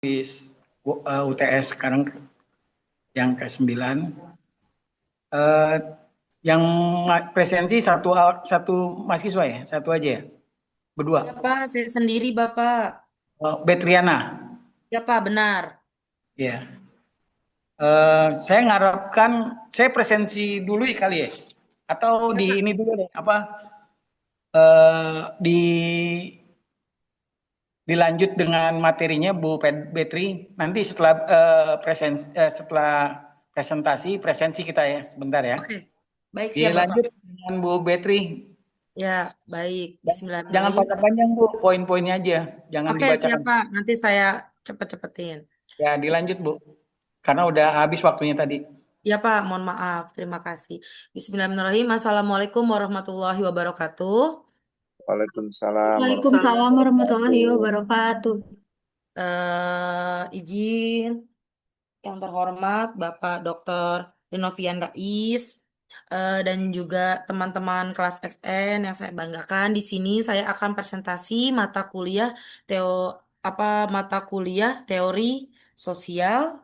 UTS sekarang yang ke-9. Yang presensi satu mahasiswa ya, satu aja ya, berdua. Ya Pak, saya sendiri Bapak. Betriana, Ya Pak, benar. ya. Saya ngarepkan saya presensi dulu kali ya, atau Ya di Pak. ini dulu deh, apa di dilanjut dengan materinya Bu Betri. Nanti setelah setelah presentasi kita ya, sebentar ya. Oke. Baik, siap Bapak. Dilanjut dengan Bu Betri. Ya, baik. Jangan Bismillahirrahmanirrahim. panjang-panjang Bu, poin-poinnya aja, jangan Oke, siap dibacakan. Pak. Nanti saya cepet-cepetin. Ya, dilanjut Bu, karena udah habis waktunya tadi. Ya Pak, mohon maaf. Terima kasih. Bismillahirrahmanirrahim. Assalamualaikum warahmatullahi wabarakatuh. Waalaikumsalam Waalaikumsalam warahmatullahi warahmatullahi wabarakatuh. wabarakatuh. Izin yang terhormat Bapak Dr. Rinovian Rais, dan juga teman-teman kelas XN yang saya banggakan. Di sini saya akan presentasi teo mata kuliah teori sosial,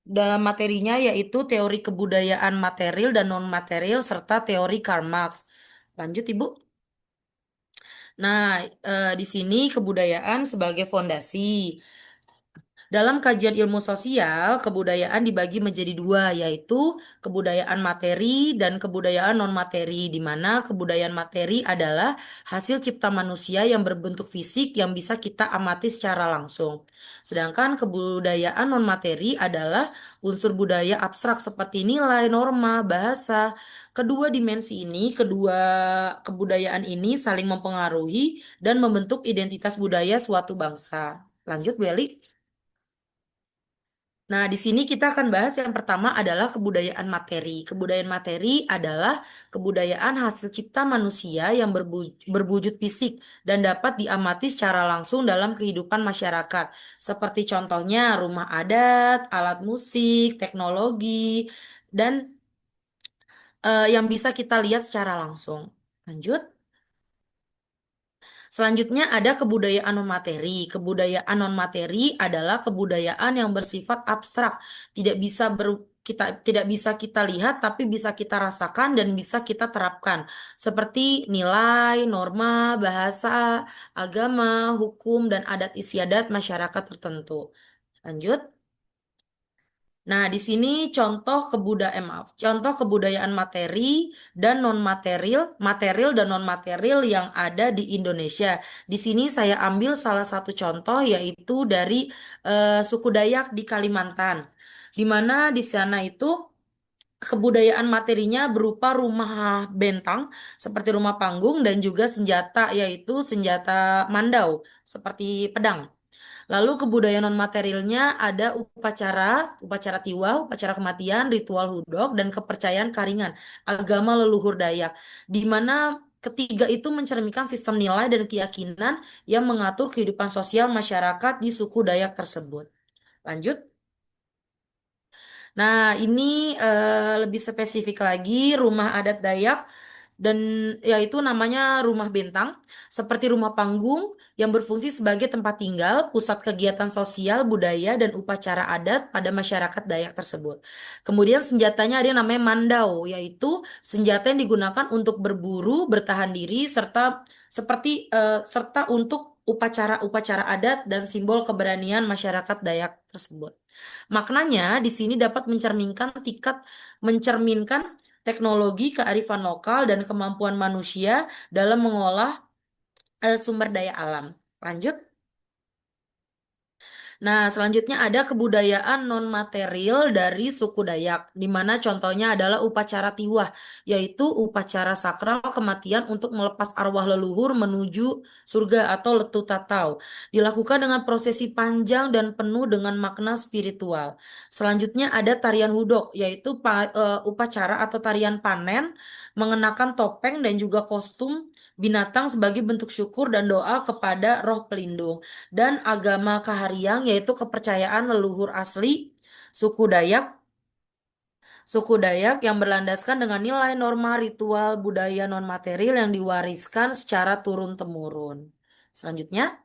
dan materinya yaitu teori kebudayaan material dan non material serta teori Karl Marx. Lanjut Ibu. Nah, di sini kebudayaan sebagai fondasi. Dalam kajian ilmu sosial, kebudayaan dibagi menjadi dua, yaitu kebudayaan materi dan kebudayaan non-materi, di mana kebudayaan materi adalah hasil cipta manusia yang berbentuk fisik yang bisa kita amati secara langsung. Sedangkan kebudayaan non-materi adalah unsur budaya abstrak seperti nilai, norma, bahasa. Kedua dimensi ini, kedua kebudayaan ini saling mempengaruhi dan membentuk identitas budaya suatu bangsa. Lanjut, Beli. Nah, di sini kita akan bahas yang pertama adalah kebudayaan materi. Kebudayaan materi adalah kebudayaan hasil cipta manusia yang berwujud fisik dan dapat diamati secara langsung dalam kehidupan masyarakat. Seperti contohnya rumah adat, alat musik, teknologi, dan yang bisa kita lihat secara langsung. Lanjut. Selanjutnya ada kebudayaan non-materi. Kebudayaan non-materi adalah kebudayaan yang bersifat abstrak, tidak bisa kita lihat tapi bisa kita rasakan dan bisa kita terapkan. Seperti nilai, norma, bahasa, agama, hukum dan adat istiadat masyarakat tertentu. Lanjut. Nah, di sini contoh kebudayaan materi dan non material, material dan non material yang ada di Indonesia. Di sini saya ambil salah satu contoh yaitu dari suku Dayak di Kalimantan, di mana di sana itu kebudayaan materinya berupa rumah bentang seperti rumah panggung dan juga senjata yaitu senjata mandau seperti pedang. Lalu kebudayaan non materialnya ada upacara tiwa, upacara kematian, ritual hudok, dan kepercayaan karingan, agama leluhur Dayak, di mana ketiga itu mencerminkan sistem nilai dan keyakinan yang mengatur kehidupan sosial masyarakat di suku Dayak tersebut. Lanjut. Nah, ini lebih spesifik lagi rumah adat Dayak dan yaitu namanya rumah bentang, seperti rumah panggung yang berfungsi sebagai tempat tinggal, pusat kegiatan sosial, budaya, dan upacara adat pada masyarakat Dayak tersebut. Kemudian senjatanya ada yang namanya mandau, yaitu senjata yang digunakan untuk berburu, bertahan diri, serta untuk upacara-upacara adat dan simbol keberanian masyarakat Dayak tersebut. Maknanya di sini dapat mencerminkan teknologi, kearifan lokal, dan kemampuan manusia dalam mengolah sumber daya alam. Lanjut. Nah, selanjutnya ada kebudayaan non-material dari suku Dayak, di mana contohnya adalah upacara tiwah, yaitu upacara sakral kematian untuk melepas arwah leluhur menuju surga atau letu tatau. Dilakukan dengan prosesi panjang dan penuh dengan makna spiritual. Selanjutnya ada tarian hudok, yaitu upacara atau tarian panen mengenakan topeng dan juga kostum binatang sebagai bentuk syukur dan doa kepada roh pelindung dan agama Kahariang yaitu kepercayaan leluhur asli suku Dayak suku Dayak yang berlandaskan dengan nilai norma ritual budaya non-material yang diwariskan secara turun-temurun. Selanjutnya,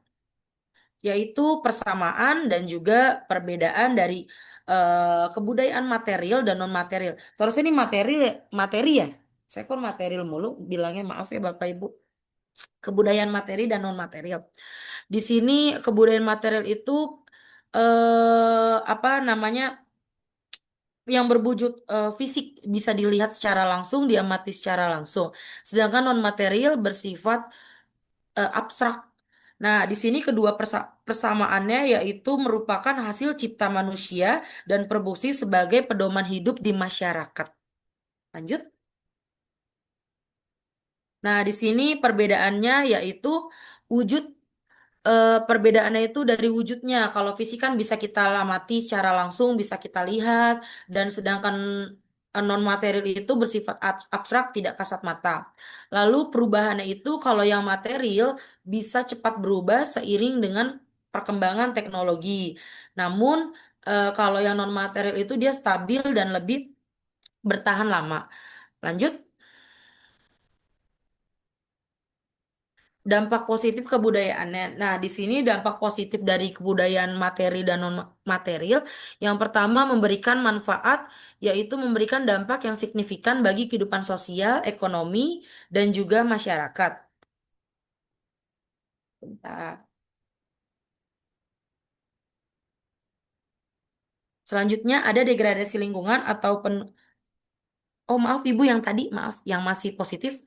yaitu persamaan dan juga perbedaan dari kebudayaan material dan non material. Terus ini materi ya. Saya kok material mulu bilangnya, maaf ya Bapak Ibu. Kebudayaan materi dan non material. Di sini kebudayaan material itu apa namanya, yang berwujud fisik, bisa dilihat secara langsung, diamati secara langsung. Sedangkan non material bersifat abstrak. Nah, di sini kedua persamaannya yaitu merupakan hasil cipta manusia dan berfungsi sebagai pedoman hidup di masyarakat. Lanjut. Nah, di sini perbedaannya yaitu wujud, perbedaannya itu dari wujudnya. Kalau fisik kan bisa kita amati secara langsung, bisa kita lihat, dan sedangkan non material itu bersifat abstrak, tidak kasat mata. Lalu perubahannya itu kalau yang material bisa cepat berubah seiring dengan perkembangan teknologi. Namun kalau yang non material itu dia stabil dan lebih bertahan lama. Lanjut. Dampak positif kebudayaannya. Nah, di sini dampak positif dari kebudayaan materi dan non material. Yang pertama, memberikan manfaat, yaitu memberikan dampak yang signifikan bagi kehidupan sosial, ekonomi, dan juga masyarakat. Bentar. Selanjutnya ada degradasi lingkungan atau oh maaf Ibu, yang tadi maaf, yang masih positif.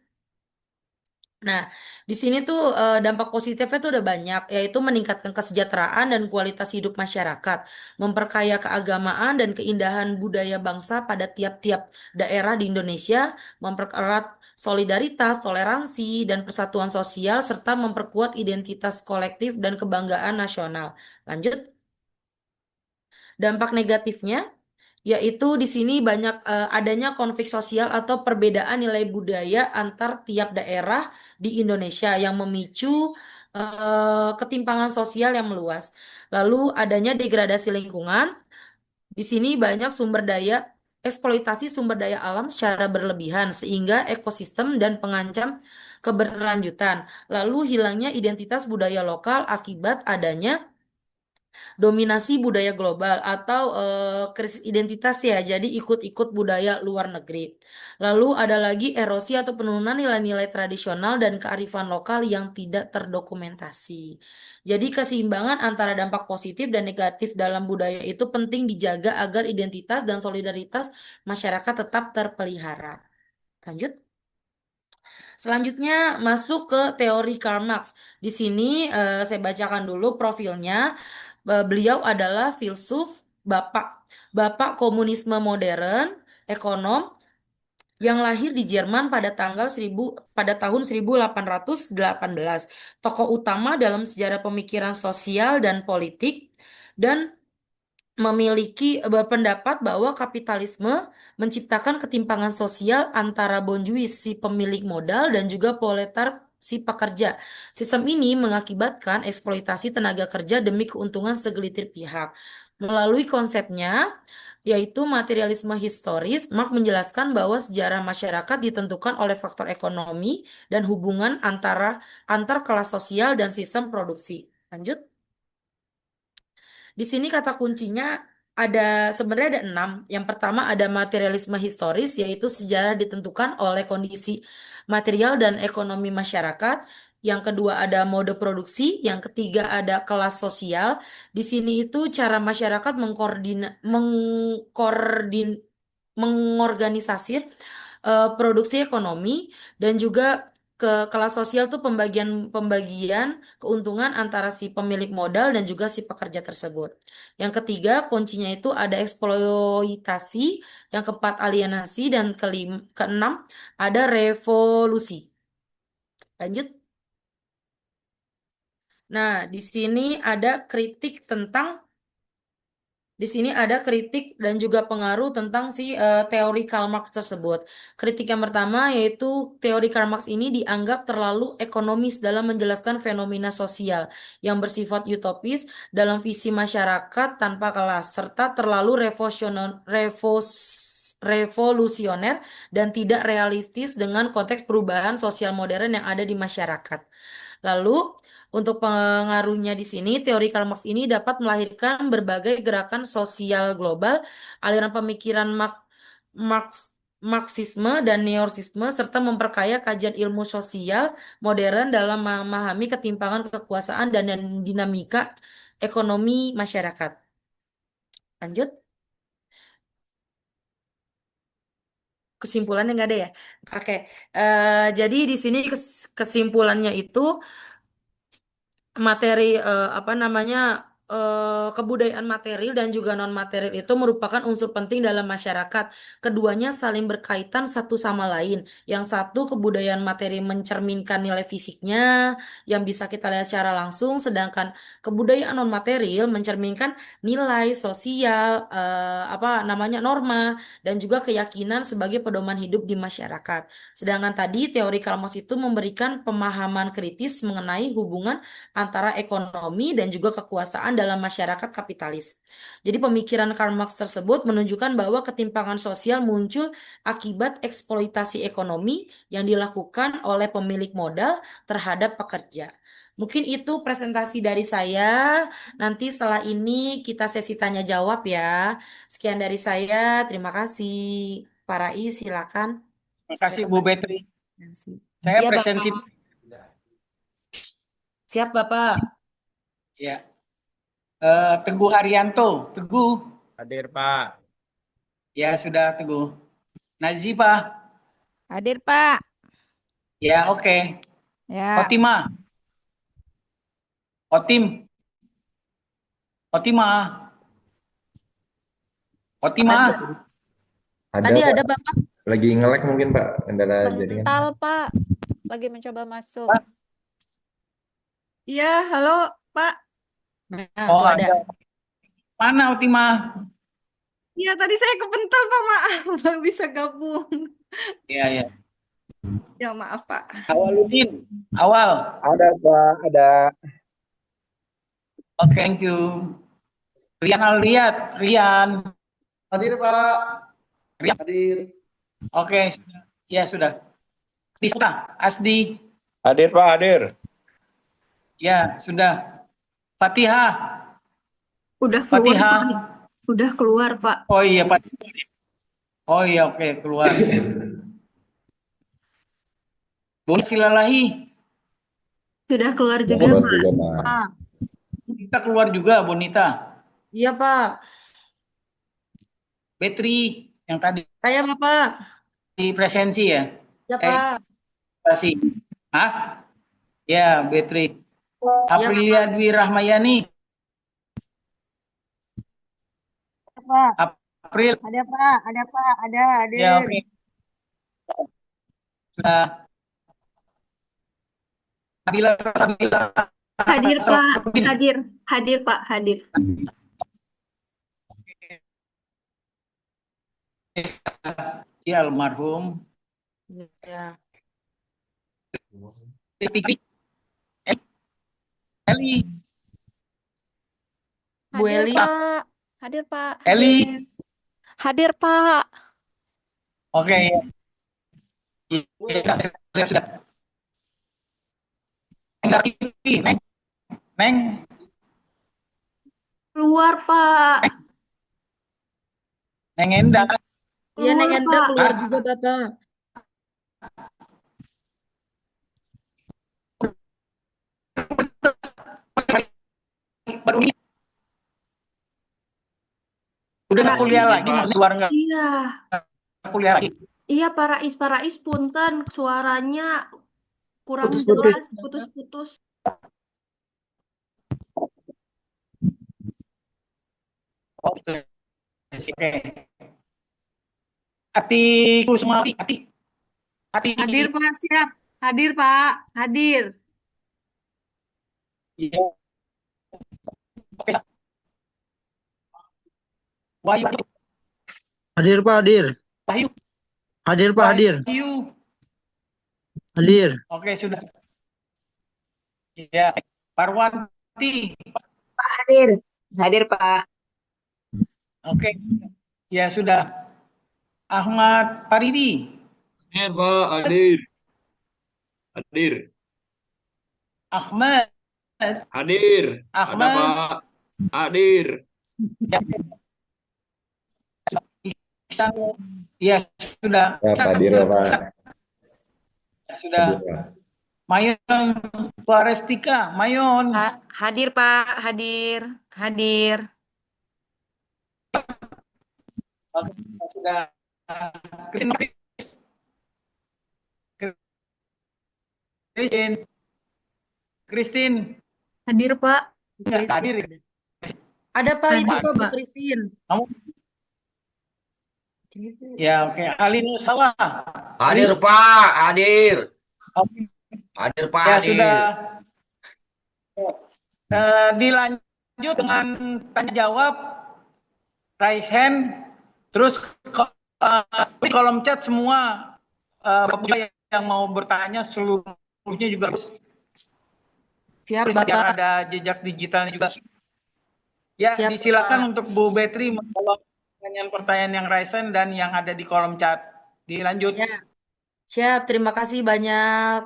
Nah, di sini tuh dampak positifnya tuh udah banyak, yaitu meningkatkan kesejahteraan dan kualitas hidup masyarakat, memperkaya keagamaan dan keindahan budaya bangsa pada tiap-tiap daerah di Indonesia, mempererat solidaritas, toleransi, dan persatuan sosial, serta memperkuat identitas kolektif dan kebanggaan nasional. Lanjut, dampak negatifnya yaitu di sini banyak adanya konflik sosial atau perbedaan nilai budaya antar tiap daerah di Indonesia yang memicu ketimpangan sosial yang meluas. Lalu adanya degradasi lingkungan. Di sini banyak sumber daya, eksploitasi sumber daya alam secara berlebihan sehingga ekosistem dan pengancam keberlanjutan. Lalu hilangnya identitas budaya lokal akibat adanya dominasi budaya global atau krisis identitas ya, jadi ikut-ikut budaya luar negeri. Lalu ada lagi erosi atau penurunan nilai-nilai tradisional dan kearifan lokal yang tidak terdokumentasi. Jadi keseimbangan antara dampak positif dan negatif dalam budaya itu penting dijaga agar identitas dan solidaritas masyarakat tetap terpelihara. Lanjut. Selanjutnya masuk ke teori Karl Marx. Di sini saya bacakan dulu profilnya. Beliau adalah filsuf, bapak bapak komunisme modern, ekonom yang lahir di Jerman pada tahun 1818. Tokoh utama dalam sejarah pemikiran sosial dan politik, dan berpendapat bahwa kapitalisme menciptakan ketimpangan sosial antara bonjuis si pemilik modal dan juga proletar si pekerja. Sistem ini mengakibatkan eksploitasi tenaga kerja demi keuntungan segelintir pihak. Melalui konsepnya, yaitu materialisme historis, Marx menjelaskan bahwa sejarah masyarakat ditentukan oleh faktor ekonomi dan hubungan antar kelas sosial dan sistem produksi. Lanjut. Di sini kata kuncinya sebenarnya ada 6. Yang pertama ada materialisme historis, yaitu sejarah ditentukan oleh kondisi material dan ekonomi masyarakat. Yang kedua ada mode produksi, yang ketiga ada kelas sosial. Di sini itu cara masyarakat mengorganisasi produksi ekonomi, dan juga ke kelas sosial tuh pembagian keuntungan antara si pemilik modal dan juga si pekerja tersebut. Yang ketiga, kuncinya itu ada eksploitasi, yang keempat alienasi, dan keenam ada revolusi. Lanjut. Nah, di sini ada kritik dan juga pengaruh tentang si teori Karl Marx tersebut. Kritik yang pertama yaitu teori Karl Marx ini dianggap terlalu ekonomis dalam menjelaskan fenomena sosial yang bersifat utopis dalam visi masyarakat tanpa kelas, serta terlalu revolusioner dan tidak realistis dengan konteks perubahan sosial modern yang ada di masyarakat. Lalu Untuk pengaruhnya di sini, teori Karl Marx ini dapat melahirkan berbagai gerakan sosial global, aliran pemikiran Marx- Marxisme dan Neomarxisme, serta memperkaya kajian ilmu sosial modern dalam memahami ketimpangan kekuasaan dan dinamika ekonomi masyarakat. Lanjut, kesimpulannya nggak ada ya? Oke, jadi di sini kesimpulannya itu materi apa namanya kebudayaan material dan juga non material itu merupakan unsur penting dalam masyarakat. Keduanya saling berkaitan satu sama lain. Yang satu kebudayaan materi mencerminkan nilai fisiknya yang bisa kita lihat secara langsung, sedangkan kebudayaan non material mencerminkan nilai sosial apa namanya norma dan juga keyakinan sebagai pedoman hidup di masyarakat. Sedangkan tadi teori Karl Marx itu memberikan pemahaman kritis mengenai hubungan antara ekonomi dan juga kekuasaan dalam masyarakat kapitalis. Jadi pemikiran Karl Marx tersebut menunjukkan bahwa ketimpangan sosial muncul akibat eksploitasi ekonomi yang dilakukan oleh pemilik modal terhadap pekerja. Mungkin itu presentasi dari saya. Nanti setelah ini kita sesi tanya jawab ya. Sekian dari saya. Terima kasih. Pak Rais, silakan. Terima Saya kasih Bu kembali. Betri. Saya Iya, presensi. Bapak. Siap, Bapak. Ya. Teguh Haryanto. Teguh. Hadir, Pak. Ya, sudah Teguh. Nazifa. Hadir, Pak. Ya, oke. Ya, Otima. Otim. Otima. Otima. Tadi Ada ada Pak, Bapak. lagi nge-lag mungkin Pak, kendala jaringan. bental, Pak. Lagi mencoba masuk. Pak. Iya, halo Pak. Nah, Oh, tuh ada. ada. Mana Otima? Iya, tadi saya kepental Pak, maaf. Nggak bisa gabung. Iya, iya. Ya, maaf Pak. Awaludin. Awal. Ada Pak, ada. Oh, thank you. Rian Alriat. Rian. Hadir Pak, Rian. hadir. Oke, sudah. Ya, sudah. Tisna. Asdi. Hadir, Pak, hadir. Ya, sudah. Fatihah. Udah keluar, Fatihah. Pak. Udah keluar, Pak. Oh iya, Fatihah. Oh iya, oke, keluar. Boleh Silalahi. Sudah keluar juga, Keluar Pak. juga Pak. Pak. Bonita keluar juga, Bonita. Iya, Pak. Betri yang tadi Saya, Bapak. di presensi ya. Ya, Pak. Kasih. Hah? Ya, Betri. Aprilia Dwi Rahmayani. Pak. April. Ada, Pak. Ada, Pak. Ada, hadir. Ya, oke. Sudah. Sabila. Hadir, Pak. Hadir. Hadir, Pak. Hadir. Ya, almarhum. Ya. Titik. Eli. Bu Hadir, Eli. Pak. Hadir, Pak. Eli. Hadir, Pak. Oke. Ya, sudah. Neng Darti, Neng. Neng. Keluar, Pak. Neng Endah. Iya, Neng Keluar, Enda Pak. keluar juga, Bapak. Baru ini. Udah nggak kuliah lagi, mau keluar nggak Iya. kuliah lagi. Iya, Pak Rais, punten. Suaranya kurang Putus-putus. jelas, putus-putus. Oke. Ati Kusumali, Ati. Hadir, Pak. Siap. Hadir, Pak. Hadir. Iya. Oke. Wahyu. Hadir Pak, hadir. Wahyu. Hadir Pak, hadir. Wahyu. Hadir. Oke, sudah. Ya. Parwanti. Hadir. Hadir, Pak. Oke. Ya, sudah. Ahmad Paridi. Hadir, Pak, hadir. Hadir. Ahmad. Hadir. Ada Ahmad, Pak. Hadir. Ihsan, ya sudah. Pak, hadir Bapak. Sudah. Hadir Pak. Mayon Parestika, Mayon. Hadir Pak, hadir. Hadir. Sudah. Christine. Hadir, Pak. Ya, hadir. Ada Pak itu Hadir, Pak Bu Pak. Christine. Kamu? Ya, oke. Ali Nusawa. Hadir Pak. Hadir. Hadir Pak. Ya, Hadir. sudah. Dilanjut dengan tanya jawab, raise hand, terus kolom chat semua Bapak yang mau bertanya seluruhnya juga harus. Siap Terus biar Bapak. ada jejak digitalnya juga. Ya, Siap, disilakan Bapak. untuk Bu Betri menjawab pertanyaan-pertanyaan yang raise hand dan yang ada di kolom chat. Dilanjut. Ya. Siap, terima kasih banyak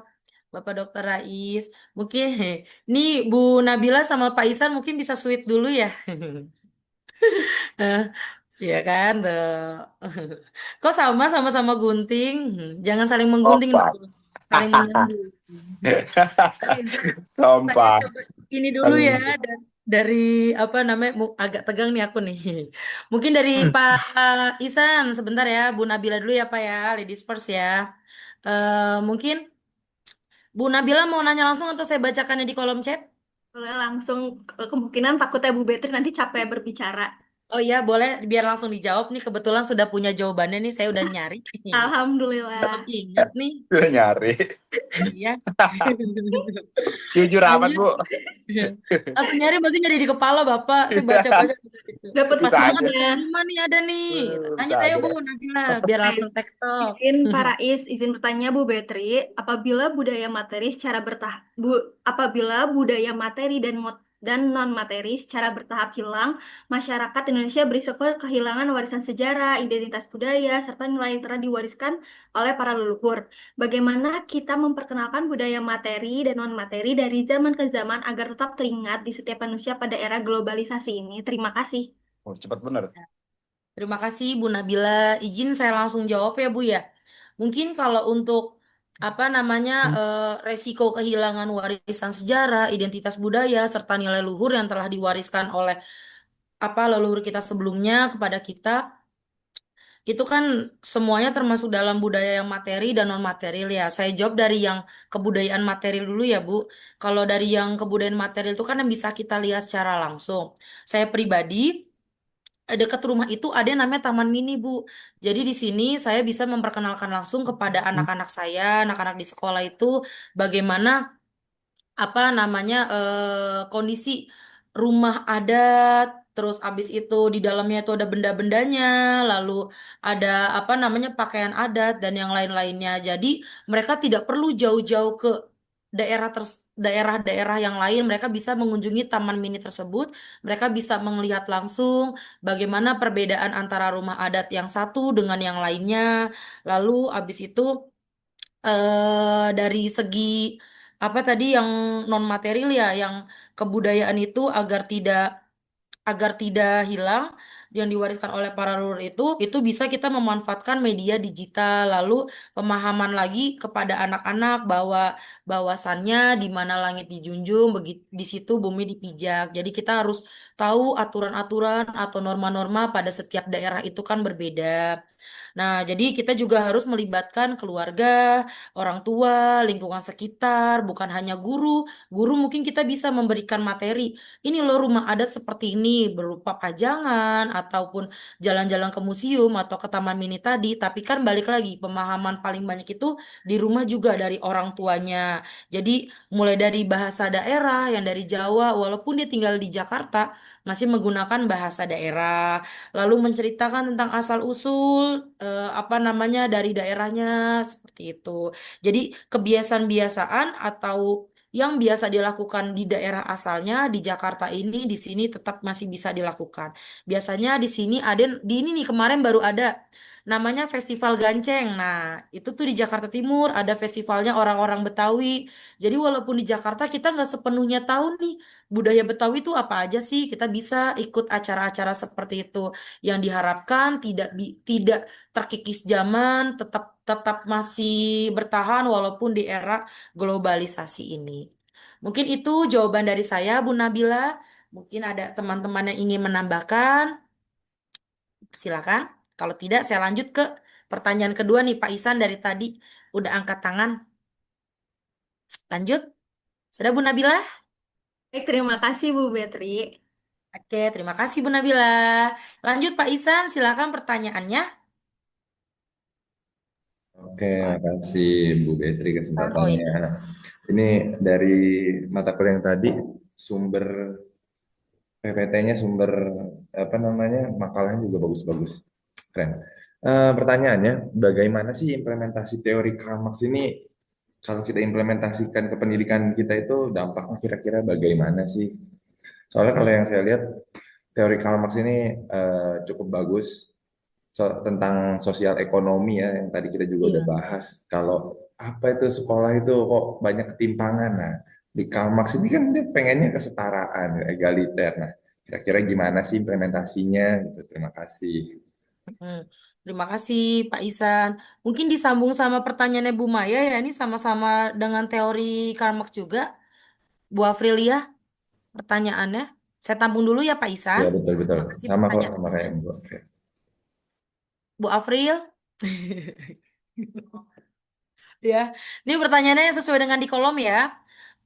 Bapak Dokter Rais. Mungkin nih Bu Nabila sama Pak Isan mungkin bisa sweet dulu ya. Iya kan tuh. Kok sama-sama gunting? Jangan saling menggunting Kompak. dulu. Saling menyambung. Kompak. Saya coba ini dulu ya dari apa namanya agak tegang nih aku nih. Mungkin dari Pak Isan sebentar ya, Bu Nabila dulu ya Pak ya, ladies first ya. Mungkin Bu Nabila mau nanya langsung atau saya bacakannya di kolom chat? Boleh langsung, kemungkinan takutnya Bu Betri nanti capek berbicara. Oh iya, boleh biar langsung dijawab nih. Kebetulan sudah punya jawabannya nih, saya udah nyari. Alhamdulillah. Langsung ingat nih. Udah nyari. Iya. Jujur amat Bu. Langsung nyari, masih nyari di kepala Bapak. Saya baca-baca. Dapat Pas Bisa banget aja. lima nih ada nih. Tanya Bisa ayo aja. Bu Nabila, biar langsung tektok. Izin Pak Rais, izin bertanya Bu Betri, apabila budaya materi secara apabila budaya materi dan non materi secara bertahap hilang, masyarakat Indonesia berisiko kehilangan warisan sejarah, identitas budaya, serta nilai yang telah diwariskan oleh para leluhur. Bagaimana kita memperkenalkan budaya materi dan non materi dari zaman ke zaman agar tetap teringat di setiap manusia pada era globalisasi ini? Terima kasih. Oh, cepat bener. Terima kasih Bu Nabila. Izin saya langsung jawab ya Bu ya. Mungkin kalau untuk apa namanya resiko kehilangan warisan sejarah, identitas budaya serta nilai luhur yang telah diwariskan oleh apa leluhur kita sebelumnya kepada kita, itu kan semuanya termasuk dalam budaya yang materi dan non material ya. Saya jawab dari yang kebudayaan material dulu ya Bu. Kalau dari yang kebudayaan material itu kan yang bisa kita lihat secara langsung. Saya pribadi dekat rumah itu ada yang namanya Taman Mini, Bu. Jadi di sini saya bisa memperkenalkan langsung kepada anak-anak saya, anak-anak di sekolah itu bagaimana apa namanya kondisi rumah adat, terus abis itu di dalamnya itu ada benda-bendanya, lalu ada apa namanya pakaian adat dan yang lain-lainnya. Jadi mereka tidak perlu jauh-jauh ke daerah-daerah yang lain, mereka bisa mengunjungi taman mini tersebut, mereka bisa melihat langsung bagaimana perbedaan antara rumah adat yang satu dengan yang lainnya. Lalu abis itu dari segi apa tadi yang non material ya, yang kebudayaan itu agar tidak hilang yang diwariskan oleh para leluhur itu bisa kita memanfaatkan media digital, lalu pemahaman lagi kepada anak-anak bahwa bahwasannya di mana langit dijunjung begitu di situ bumi dipijak. Jadi kita harus tahu aturan-aturan atau norma-norma pada setiap daerah itu kan berbeda. Nah, jadi kita juga harus melibatkan keluarga, orang tua, lingkungan sekitar, bukan hanya guru. Guru mungkin kita bisa memberikan materi. Ini loh rumah adat seperti ini, berupa pajangan, ataupun jalan-jalan ke museum atau ke taman mini tadi. Tapi kan balik lagi, pemahaman paling banyak itu di rumah juga dari orang tuanya. Jadi mulai dari bahasa daerah, yang dari Jawa, walaupun dia tinggal di Jakarta, masih menggunakan bahasa daerah, lalu menceritakan tentang asal-usul apa namanya dari daerahnya seperti itu. Jadi kebiasaan-biasaan atau yang biasa dilakukan di daerah asalnya di Jakarta ini di sini tetap masih bisa dilakukan. Biasanya di sini ada di ini nih kemarin baru ada namanya Festival Ganceng. Nah, itu tuh di Jakarta Timur ada festivalnya orang-orang Betawi. Jadi walaupun di Jakarta kita nggak sepenuhnya tahu nih budaya Betawi itu apa aja sih, kita bisa ikut acara-acara seperti itu. Yang diharapkan tidak terkikis zaman, tetap tetap masih bertahan walaupun di era globalisasi ini. Mungkin itu jawaban dari saya, Bu Nabila. Mungkin ada teman-teman yang ingin menambahkan. Silakan. Kalau tidak, saya lanjut ke pertanyaan kedua nih, Pak Isan dari tadi udah angkat tangan. Lanjut. Sudah, Bu Nabila? Baik, terima kasih Bu Betri. Oke, terima kasih Bu Nabila. Lanjut Pak Isan, silakan pertanyaannya. Oke, makasih Bu Betri Oh kesempatannya. iya. Ini dari mata kuliah yang tadi, sumber PPT-nya, sumber apa namanya, makalahnya juga bagus-bagus. Keren. Pertanyaannya, bagaimana sih implementasi teori Karl Marx ini kalau kita implementasikan ke pendidikan kita itu dampaknya kira-kira bagaimana sih? Soalnya kalau yang saya lihat teori Karl Marx ini cukup bagus tentang sosial ekonomi ya yang tadi kita juga udah Iya. bahas. Kalau apa itu sekolah itu kok banyak ketimpangan. Nah, di Karl Marx ini kan dia pengennya kesetaraan, egaliter. Nah, kira-kira gimana sih implementasinya? Gitu. Terima kasih. Hmm, Terima kasih Pak Isan. Mungkin disambung sama pertanyaannya Bu Maya ya, ini sama-sama dengan teori Karl Marx juga. Bu Afrilia, pertanyaannya. Saya tampung dulu ya Pak Isan. Ya betul-betul. Terima kasih Sama kok sama pertanyaannya. kayak Mbak. Oke. Bu Afril. Ya, ini pertanyaannya yang sesuai dengan di kolom ya.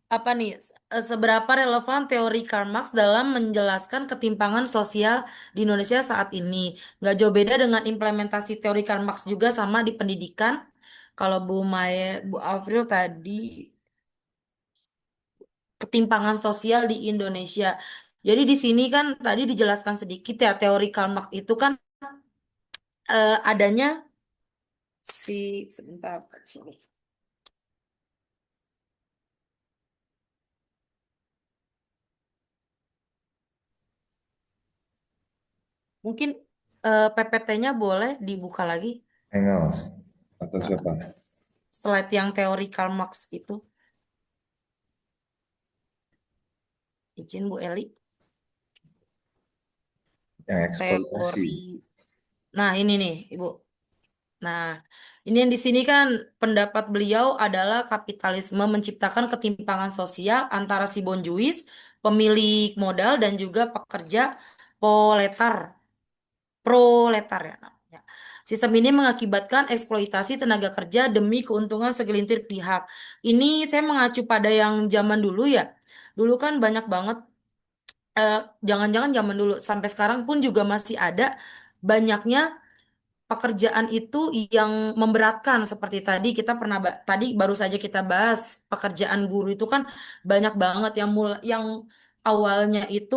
Apa nih, seberapa relevan teori Karl Marx dalam menjelaskan ketimpangan sosial di Indonesia saat ini? Nggak jauh beda dengan implementasi teori Karl Marx juga sama di pendidikan. Kalau Bu Maya, Bu Afril tadi ketimpangan sosial di Indonesia. Jadi di sini kan tadi dijelaskan sedikit ya teori Karl Marx itu kan adanya sebentar sini. Mungkin PPT-nya boleh dibuka lagi. Engels atau Eh, siapa? Slide yang teori Karl Marx itu. Izin Bu Eli. Yang eksploitasi. Teori. Nah, ini nih, Ibu. Nah, ini yang di sini kan pendapat beliau adalah kapitalisme menciptakan ketimpangan sosial antara si bonjuis, pemilik modal, dan juga pekerja proletar. Proletar ya namanya. Sistem ini mengakibatkan eksploitasi tenaga kerja demi keuntungan segelintir pihak. Ini saya mengacu pada yang zaman dulu ya. Dulu kan banyak banget eh, jangan-jangan zaman dulu sampai sekarang pun juga masih ada banyaknya pekerjaan itu yang memberatkan seperti tadi kita pernah tadi baru saja kita bahas pekerjaan guru itu kan banyak banget yang awalnya itu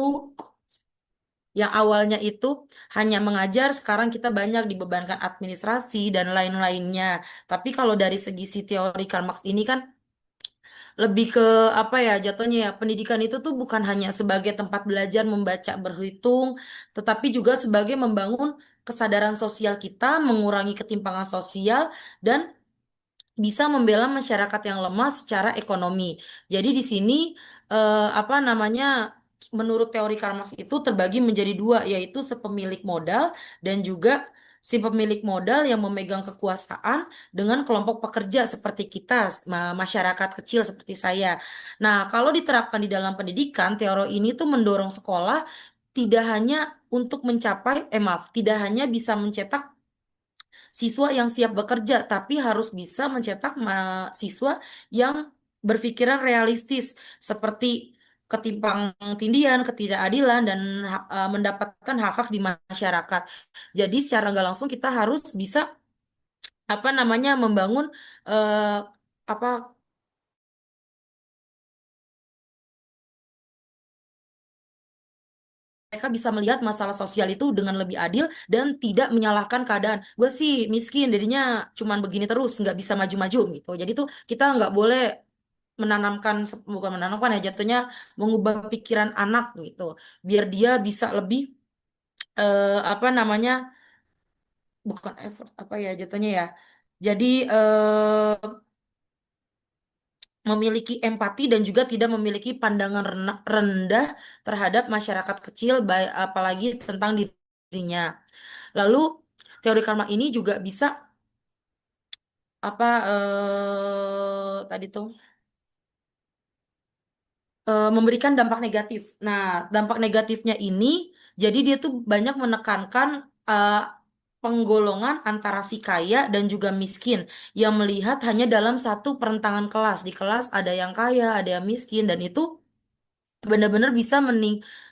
awalnya itu hanya mengajar, sekarang kita banyak dibebankan administrasi dan lain-lainnya. Tapi kalau dari segi si teori Karl Marx ini kan lebih ke apa ya jatuhnya ya pendidikan itu tuh bukan hanya sebagai tempat belajar membaca berhitung, tetapi juga sebagai membangun kesadaran sosial kita, mengurangi ketimpangan sosial dan bisa membela masyarakat yang lemah secara ekonomi. Jadi di sini apa namanya menurut teori Karl Marx itu terbagi menjadi dua yaitu sepemilik modal dan juga si pemilik modal yang memegang kekuasaan dengan kelompok pekerja seperti kita, masyarakat kecil seperti saya. Nah, kalau diterapkan di dalam pendidikan, teori ini tuh mendorong sekolah tidak hanya untuk mencapai, maaf, tidak hanya bisa mencetak siswa yang siap bekerja, tapi harus bisa mencetak siswa yang berpikiran realistis, seperti ketimpang tindian, ketidakadilan, dan mendapatkan hak-hak di masyarakat. Jadi secara nggak langsung kita harus bisa apa namanya membangun eh, apa mereka bisa melihat masalah sosial itu dengan lebih adil dan tidak menyalahkan keadaan. Gue sih miskin, jadinya cuman begini terus, nggak bisa maju-maju gitu. Jadi tuh kita nggak boleh menanamkan, bukan menanamkan ya jatuhnya mengubah pikiran anak gitu, biar dia bisa lebih apa namanya bukan effort apa ya jatuhnya ya. Jadi memiliki empati dan juga tidak memiliki pandangan rendah terhadap masyarakat kecil, apalagi tentang dirinya. Lalu teori karma ini juga bisa apa tadi tuh memberikan dampak negatif. Nah, dampak negatifnya ini jadi dia tuh banyak menekankan penggolongan antara si kaya dan juga miskin yang melihat hanya dalam satu perentangan kelas. Di kelas ada yang kaya, ada yang miskin dan itu benar-benar bisa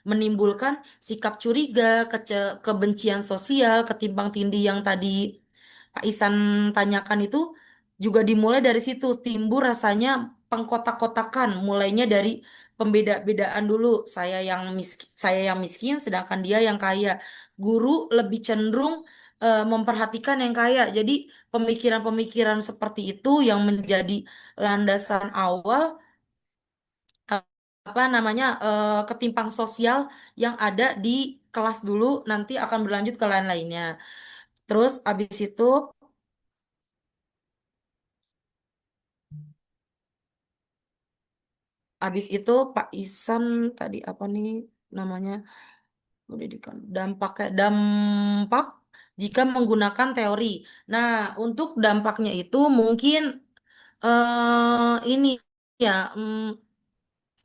menimbulkan sikap curiga, kebencian sosial, ketimpang tindih yang tadi Pak Isan tanyakan itu juga dimulai dari situ, timbul rasanya pengkotak-kotakan, mulainya dari pembeda-bedaan dulu, saya yang miskin, sedangkan dia yang kaya. Guru lebih cenderung memperhatikan yang kaya, jadi pemikiran-pemikiran seperti itu yang menjadi landasan awal apa namanya ketimpang sosial yang ada di kelas dulu nanti akan berlanjut ke lain-lainnya. Terus habis itu Pak Isan tadi apa nih namanya pendidikan dampak jika menggunakan teori. Nah, untuk dampaknya itu mungkin ini ya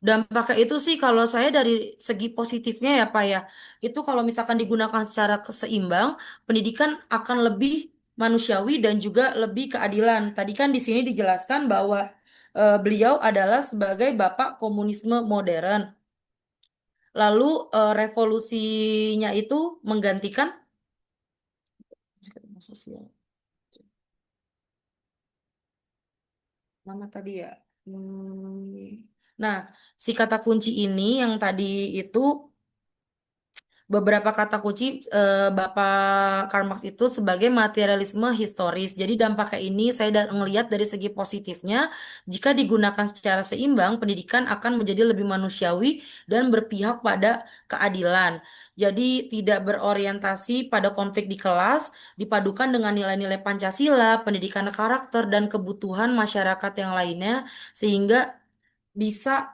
dampaknya itu sih kalau saya dari segi positifnya ya Pak ya, itu kalau misalkan digunakan secara keseimbang, pendidikan akan lebih manusiawi dan juga lebih keadilan. Tadi kan di sini dijelaskan bahwa beliau adalah sebagai bapak komunisme modern. Lalu revolusinya itu menggantikan sosial. Mana tadi ya? Nah, si kata kunci ini yang tadi itu beberapa kata kunci Bapak Karl Marx itu sebagai materialisme historis. Jadi dampaknya ini saya melihat dari segi positifnya, jika digunakan secara seimbang, pendidikan akan menjadi lebih manusiawi dan berpihak pada keadilan. Jadi tidak berorientasi pada konflik di kelas, dipadukan dengan nilai-nilai Pancasila, pendidikan karakter, dan kebutuhan masyarakat yang lainnya, sehingga bisa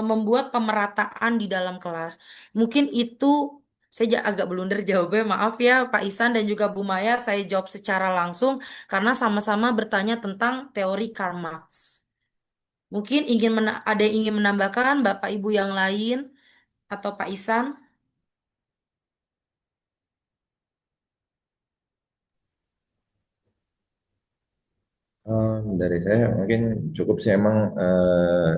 membuat pemerataan di dalam kelas. Mungkin itu saya agak blunder jawabnya, maaf ya Pak Isan dan juga Bu Maya, saya jawab secara langsung karena sama-sama bertanya tentang teori Karl Marx. Mungkin ada yang ingin menambahkan Bapak Ibu yang lain atau Pak Isan? Dari saya mungkin cukup sih emang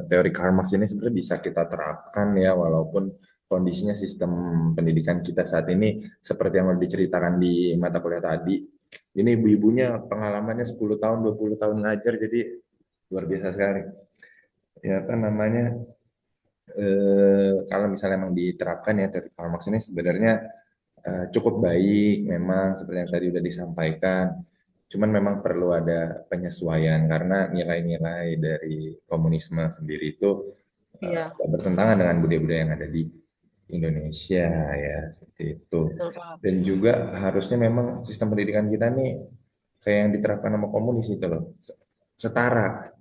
teori Karl Marx ini sebenarnya bisa kita terapkan ya walaupun kondisinya sistem pendidikan kita saat ini seperti yang diceritakan di mata kuliah tadi. Ini ibu-ibunya pengalamannya 10 tahun, 20 tahun ngajar jadi luar biasa sekali. Ya apa namanya kalau misalnya memang diterapkan ya teori Karl Marx ini sebenarnya cukup baik memang seperti yang tadi udah disampaikan. Cuman memang perlu ada penyesuaian karena nilai-nilai dari komunisme sendiri itu Iya, bertentangan dengan budaya-budaya yang ada di Indonesia ya seperti itu. betul Pak. Dan juga harusnya memang sistem pendidikan kita nih kayak yang diterapkan sama komunis itu loh, setara.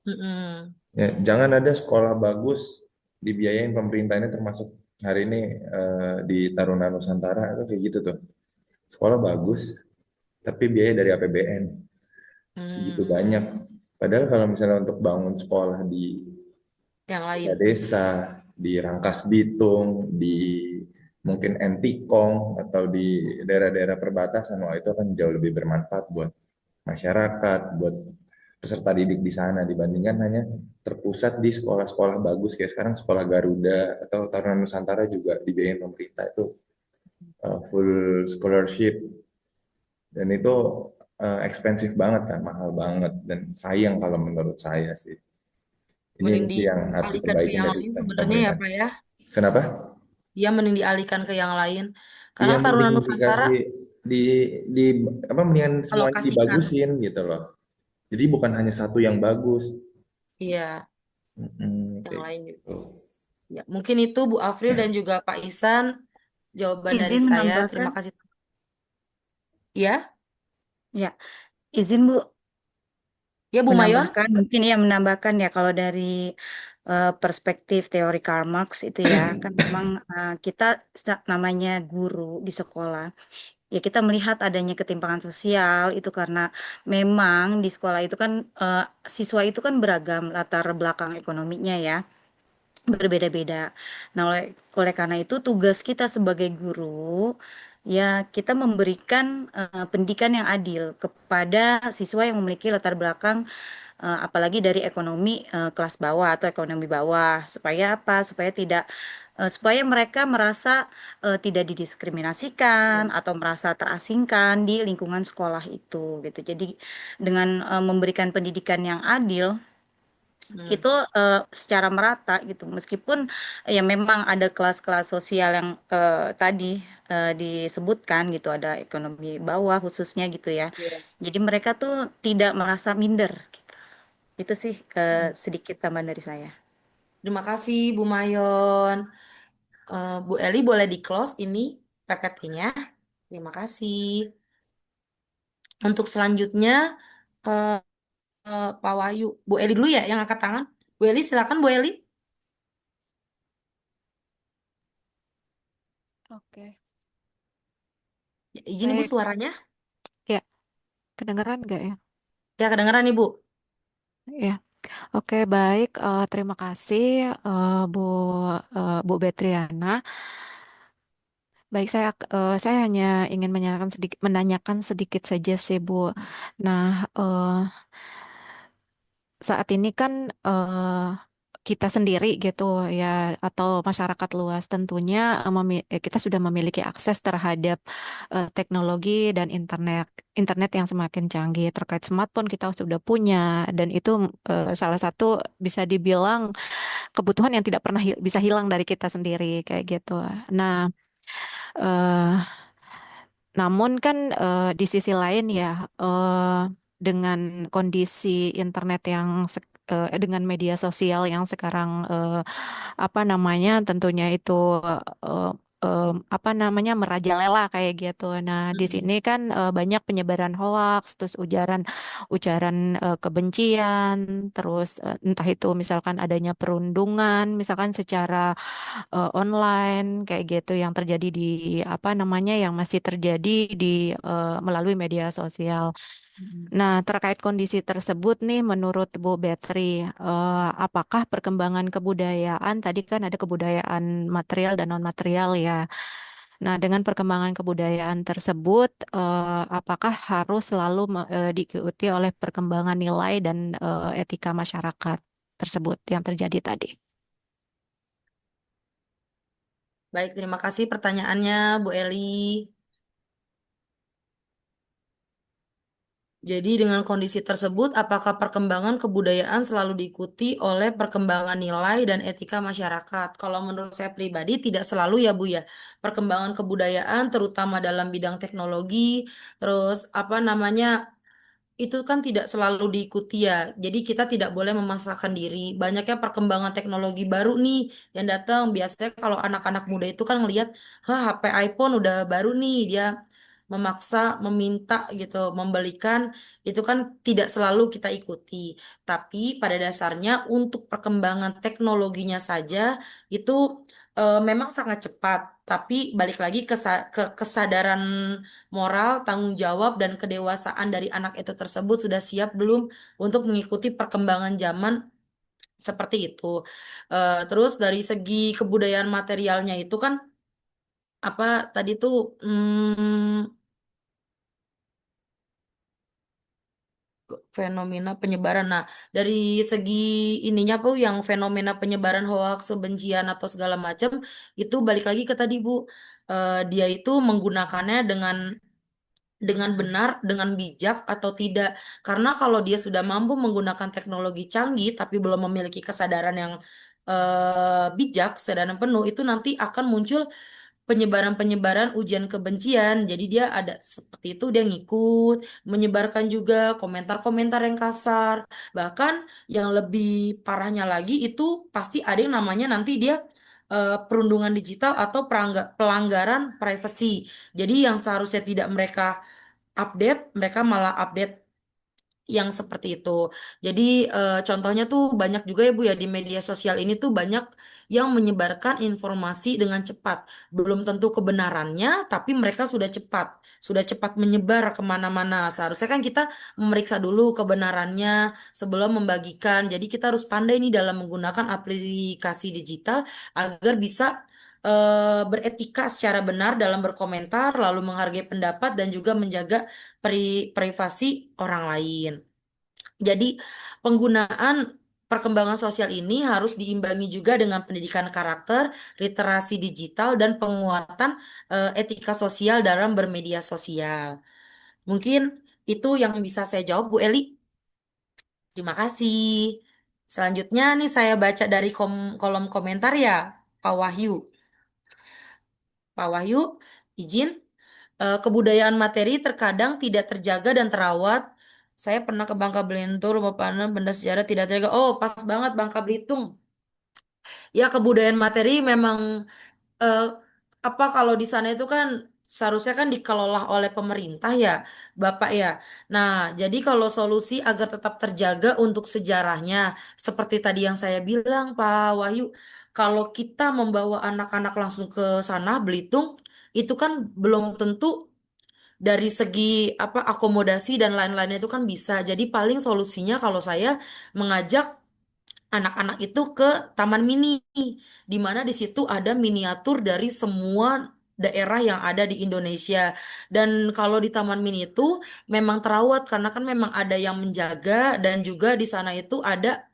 Mm-mm. Ya, jangan ada sekolah bagus dibiayain pemerintahnya termasuk hari ini di Taruna Nusantara itu kayak gitu tuh. Sekolah bagus tapi biaya dari APBN segitu Hmm, banyak. Padahal kalau misalnya untuk bangun sekolah di yang lain. desa-desa, di Rangkas Bitung, di mungkin Entikong atau di daerah-daerah perbatasan, wah itu akan jauh lebih bermanfaat buat masyarakat, buat peserta didik di sana dibandingkan hanya terpusat di sekolah-sekolah bagus kayak sekarang sekolah Garuda atau Taruna Nusantara juga dibiayain pemerintah itu full scholarship dan itu ekspensif banget kan, mahal banget dan sayang kalau menurut saya sih. Ini Mending sih yang harus dialihkan ke diperbaiki yang dari lain sistem sebenarnya ya pemerintahan. Pak ya. Kenapa? Ya mending dialihkan ke yang lain. Iya, Karena Taruna mending Nusantara dikasih di di apa mendingan semuanya alokasikan. dibagusin gitu loh. Jadi bukan hanya satu yang bagus. Iya, yang Kayak lain juga. gitu. Ya, mungkin itu Bu Afril dan juga Pak Isan jawaban dari Izin saya. Terima menambahkan, kasih. Ya, Ya, izin Bu ya Bu Mayon. menambahkan, mungkin ya menambahkan ya kalau dari perspektif teori Karl Marx itu ya, kan memang kita namanya guru di sekolah. Ya kita melihat adanya ketimpangan sosial itu karena memang di sekolah itu kan siswa itu kan beragam latar belakang ekonominya ya, berbeda-beda. Nah, oleh karena itu tugas kita sebagai guru ya kita memberikan pendidikan yang adil kepada siswa yang memiliki latar belakang apalagi dari ekonomi kelas bawah atau ekonomi bawah supaya apa? Supaya mereka merasa tidak didiskriminasikan atau merasa terasingkan di lingkungan sekolah itu gitu. Jadi dengan memberikan pendidikan yang adil itu secara merata gitu. Meskipun ya memang ada kelas-kelas sosial yang tadi disebutkan gitu, ada ekonomi bawah khususnya gitu ya. Iya. Jadi mereka tuh tidak merasa minder gitu. Itu sih sedikit tambahan dari saya. Terima kasih Bu Mayon. Bu Eli boleh di close ini PPT-nya. Terima kasih. Untuk selanjutnya eh, Pak Wahyu, Bu Eli dulu ya yang angkat tangan. Bu Eli silakan Bu Eli. Oke, Izin Ibu baik. suaranya. Ya, kedengeran nggak ya? Ya kedengaran Ibu. Ya, oke, baik. Terima kasih, Bu Bu Betriana. Baik, saya hanya ingin menanyakan sedikit saja sih, Bu. Nah, saat ini kan kita sendiri gitu ya, atau masyarakat luas tentunya kita sudah memiliki akses terhadap teknologi dan internet yang semakin canggih. Terkait smartphone kita sudah punya, dan itu salah satu bisa dibilang kebutuhan yang tidak pernah bisa hilang dari kita sendiri kayak gitu. Nah, eh, namun kan di sisi lain ya, dengan kondisi internet yang dengan media sosial yang sekarang apa namanya tentunya itu eh, apa namanya merajalela kayak gitu. Nah, di sini kan banyak penyebaran hoaks, terus ujaran kebencian, terus entah itu misalkan adanya perundungan, misalkan secara online kayak gitu yang terjadi di apa namanya yang masih terjadi di melalui media sosial. Nah, terkait kondisi tersebut nih, menurut Bu Betri, apakah perkembangan kebudayaan, tadi kan ada kebudayaan material dan non-material ya. Nah, dengan perkembangan kebudayaan tersebut, apakah harus selalu diikuti oleh perkembangan nilai dan etika masyarakat tersebut yang terjadi tadi? Baik, terima kasih pertanyaannya Bu Eli. Jadi dengan kondisi tersebut, apakah perkembangan kebudayaan selalu diikuti oleh perkembangan nilai dan etika masyarakat? Kalau menurut saya pribadi tidak selalu ya Bu ya. Perkembangan kebudayaan terutama dalam bidang teknologi, terus apa namanya, itu kan tidak selalu diikuti ya. Jadi kita tidak boleh memaksakan diri. Banyaknya perkembangan teknologi baru nih yang datang. Biasanya kalau anak-anak muda itu kan ngelihat, "Hah, HP iPhone udah baru nih." Dia memaksa, meminta gitu, membelikan. Itu kan tidak selalu kita ikuti. Tapi pada dasarnya untuk perkembangan teknologinya saja itu memang sangat cepat. Tapi balik lagi ke kesadaran moral, tanggung jawab, dan kedewasaan dari anak itu tersebut sudah siap belum untuk mengikuti perkembangan zaman seperti itu. Terus dari segi kebudayaan materialnya itu kan apa tadi tuh fenomena penyebaran. Nah, dari segi ininya Bu, yang fenomena penyebaran hoaks, kebencian atau segala macam itu balik lagi ke tadi Bu. Dia itu menggunakannya dengan benar, dengan bijak atau tidak. Karena kalau dia sudah mampu menggunakan teknologi canggih tapi belum memiliki kesadaran yang bijak, kesadaran penuh, itu nanti akan muncul penyebaran-penyebaran ujian kebencian. Jadi dia ada seperti itu, dia ngikut, menyebarkan juga komentar-komentar yang kasar. Bahkan yang lebih parahnya lagi itu pasti ada yang namanya nanti dia perundungan digital atau pelanggaran privasi. Jadi yang seharusnya tidak mereka update, mereka malah update yang seperti itu. Jadi contohnya tuh banyak juga ya Bu ya di media sosial ini tuh banyak yang menyebarkan informasi dengan cepat. Belum tentu kebenarannya, tapi mereka sudah cepat menyebar kemana-mana. Seharusnya kan kita memeriksa dulu kebenarannya sebelum membagikan. Jadi kita harus pandai nih dalam menggunakan aplikasi digital agar bisa beretika secara benar dalam berkomentar, lalu menghargai pendapat dan juga menjaga privasi orang lain. Jadi, penggunaan perkembangan sosial ini harus diimbangi juga dengan pendidikan karakter, literasi digital, dan penguatan etika sosial dalam bermedia sosial. Mungkin itu yang bisa saya jawab, Bu Eli. Terima kasih. Selanjutnya nih saya baca dari kolom komentar ya, Pak Wahyu. Pak Wahyu, izin. Kebudayaan materi terkadang tidak terjaga dan terawat. Saya pernah ke Bangka Belitung, Bapak benda sejarah tidak terjaga. Oh, pas banget Bangka Belitung. Ya, kebudayaan materi memang eh, apa kalau di sana itu kan seharusnya kan dikelola oleh pemerintah ya, Bapak ya. Nah, jadi kalau solusi agar tetap terjaga untuk sejarahnya, seperti tadi yang saya bilang, Pak Wahyu, kalau kita membawa anak-anak langsung ke sana, Belitung, itu kan belum tentu dari segi apa akomodasi dan lain-lainnya itu kan bisa. Jadi paling solusinya kalau saya mengajak anak-anak itu ke taman mini, di mana di situ ada miniatur dari semua daerah yang ada di Indonesia. Dan kalau di taman mini itu memang terawat karena kan memang ada yang menjaga dan juga di sana itu ada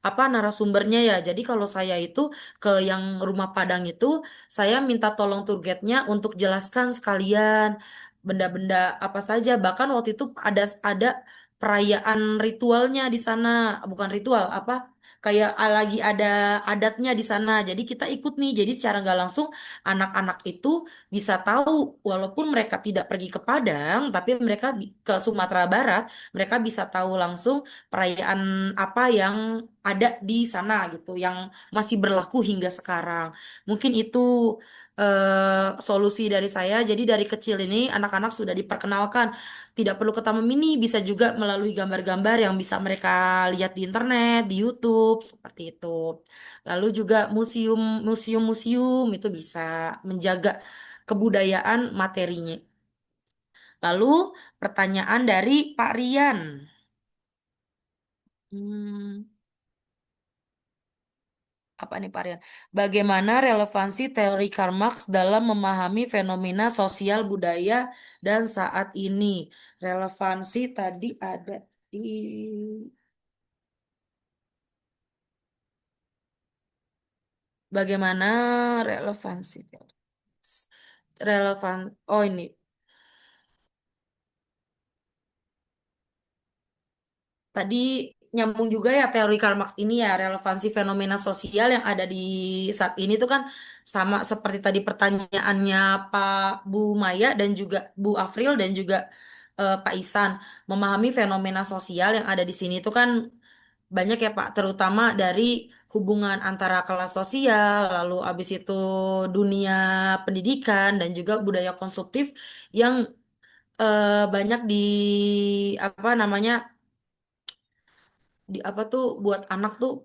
apa narasumbernya ya. Jadi kalau saya itu ke yang rumah Padang itu, saya minta tolong tour guide-nya untuk jelaskan sekalian benda-benda apa saja. Bahkan waktu itu ada perayaan ritualnya di sana, bukan ritual apa? Kayak lagi ada adatnya di sana. Jadi kita ikut nih. Jadi secara nggak langsung anak-anak itu bisa tahu walaupun mereka tidak pergi ke Padang, tapi mereka ke Sumatera Barat, mereka bisa tahu langsung perayaan apa yang ada di sana gitu, yang masih berlaku hingga sekarang. Mungkin itu solusi dari saya. Jadi dari kecil ini anak-anak sudah diperkenalkan tidak perlu ke taman mini, bisa juga melalui gambar-gambar yang bisa mereka lihat di internet, di YouTube, seperti itu. Lalu juga museum-museum itu bisa menjaga kebudayaan materinya. Lalu pertanyaan dari Pak Rian. Hmm, apa nih Pak Rian? Bagaimana relevansi teori Karl Marx dalam memahami fenomena sosial budaya dan saat ini? Relevansi tadi ada di bagaimana relevansi teori Marx? Relevan. Oh ini. Tadi nyambung juga ya teori Karl Marx ini ya relevansi fenomena sosial yang ada di saat ini tuh kan sama seperti tadi pertanyaannya Pak Bu Maya dan juga Bu Afril dan juga Pak Isan memahami fenomena sosial yang ada di sini tuh kan banyak ya Pak terutama dari hubungan antara kelas sosial lalu abis itu dunia pendidikan dan juga budaya konsumtif yang banyak di apa namanya di apa tuh buat anak tuh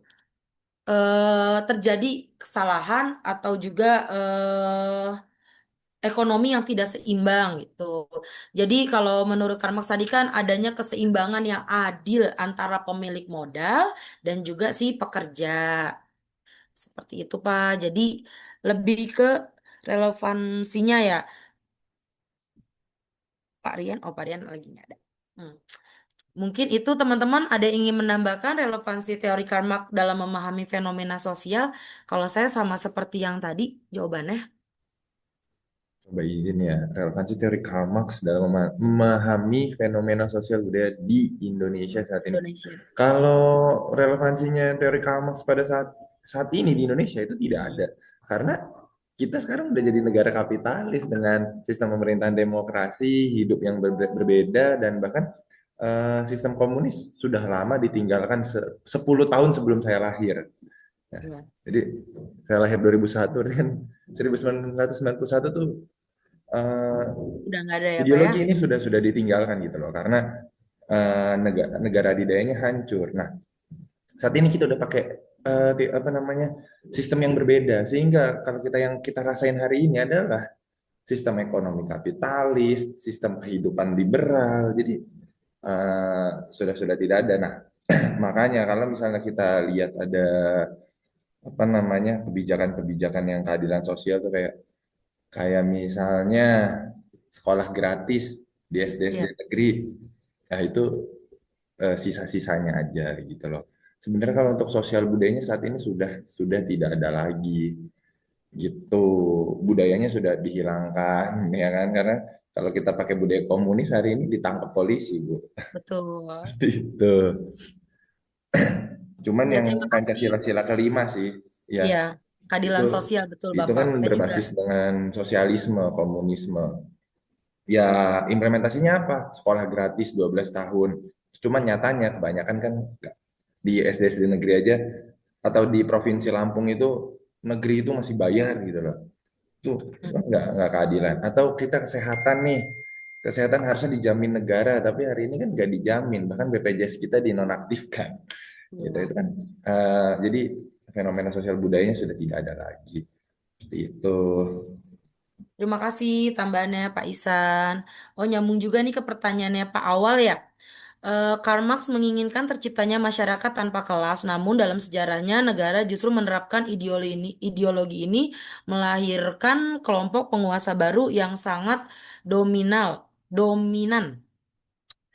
terjadi kesalahan atau juga ekonomi yang tidak seimbang gitu. Jadi kalau menurut Karl Marx tadi kan adanya keseimbangan yang adil antara pemilik modal dan juga si pekerja. Seperti itu Pak. Jadi lebih ke relevansinya ya Pak Rian. Oh Pak Rian lagi nggak ada. Hmm. Mungkin itu teman-teman ada yang ingin menambahkan relevansi teori Karl Marx dalam memahami fenomena sosial. Kalau saya sama seperti yang tadi jawabannya. Coba izin ya, relevansi teori Karl Marx dalam memahami fenomena sosial budaya di Indonesia saat ini. Indonesia. Kalau relevansinya teori Karl Marx pada saat ini di Indonesia itu tidak ada. Karena kita sekarang udah jadi negara kapitalis dengan sistem pemerintahan demokrasi, hidup yang berbeda, dan bahkan sistem komunis sudah lama ditinggalkan 10 tahun sebelum saya lahir. Ya, Iya. jadi saya lahir 2001, berarti kan 1991 tuh eh, Udah nggak ada ya, Pak ya? ideologi ini sudah ditinggalkan gitu loh, karena negara adidayanya hancur. Nah, saat ini kita udah pakai apa namanya, sistem yang berbeda, sehingga kalau yang kita rasain hari ini adalah sistem ekonomi kapitalis, sistem kehidupan liberal. Jadi sudah tidak ada. Nah, makanya kalau misalnya kita lihat ada apa namanya, kebijakan-kebijakan yang keadilan sosial tuh kayak kayak misalnya sekolah gratis di SD-SD Iya. negeri, nah itu sisa-sisanya aja gitu loh. Sebenarnya kalau untuk sosial budayanya saat ini sudah tidak ada lagi gitu, budayanya sudah dihilangkan ya kan, karena kalau kita pakai budaya komunis hari ini ditangkap polisi Bu. Betul. Seperti itu. Cuman Ya, yang terima kasih. Pancasila sila kelima sih ya, Iya, keadilan itu sosial betul itu Bapak. kan Saya juga. berbasis dengan sosialisme, komunisme. Ya, implementasinya apa? Sekolah gratis 12 tahun. Cuman nyatanya kebanyakan kan di SD-SD negeri aja atau di Provinsi Lampung itu, negeri itu masih bayar gitu loh. Itu nggak keadilan. Atau kita kesehatan nih, kesehatan harusnya dijamin negara, tapi hari ini kan nggak dijamin. Bahkan BPJS kita dinonaktifkan. Gitu, Iya. itu kan. Jadi fenomena sosial budayanya sudah tidak ada lagi. Seperti itu. Terima kasih tambahannya Pak Isan. Oh, nyambung juga nih ke pertanyaannya Pak Awal ya. Karl Marx menginginkan terciptanya masyarakat tanpa kelas, namun dalam sejarahnya negara justru menerapkan ideologi ini melahirkan kelompok penguasa baru yang sangat dominan.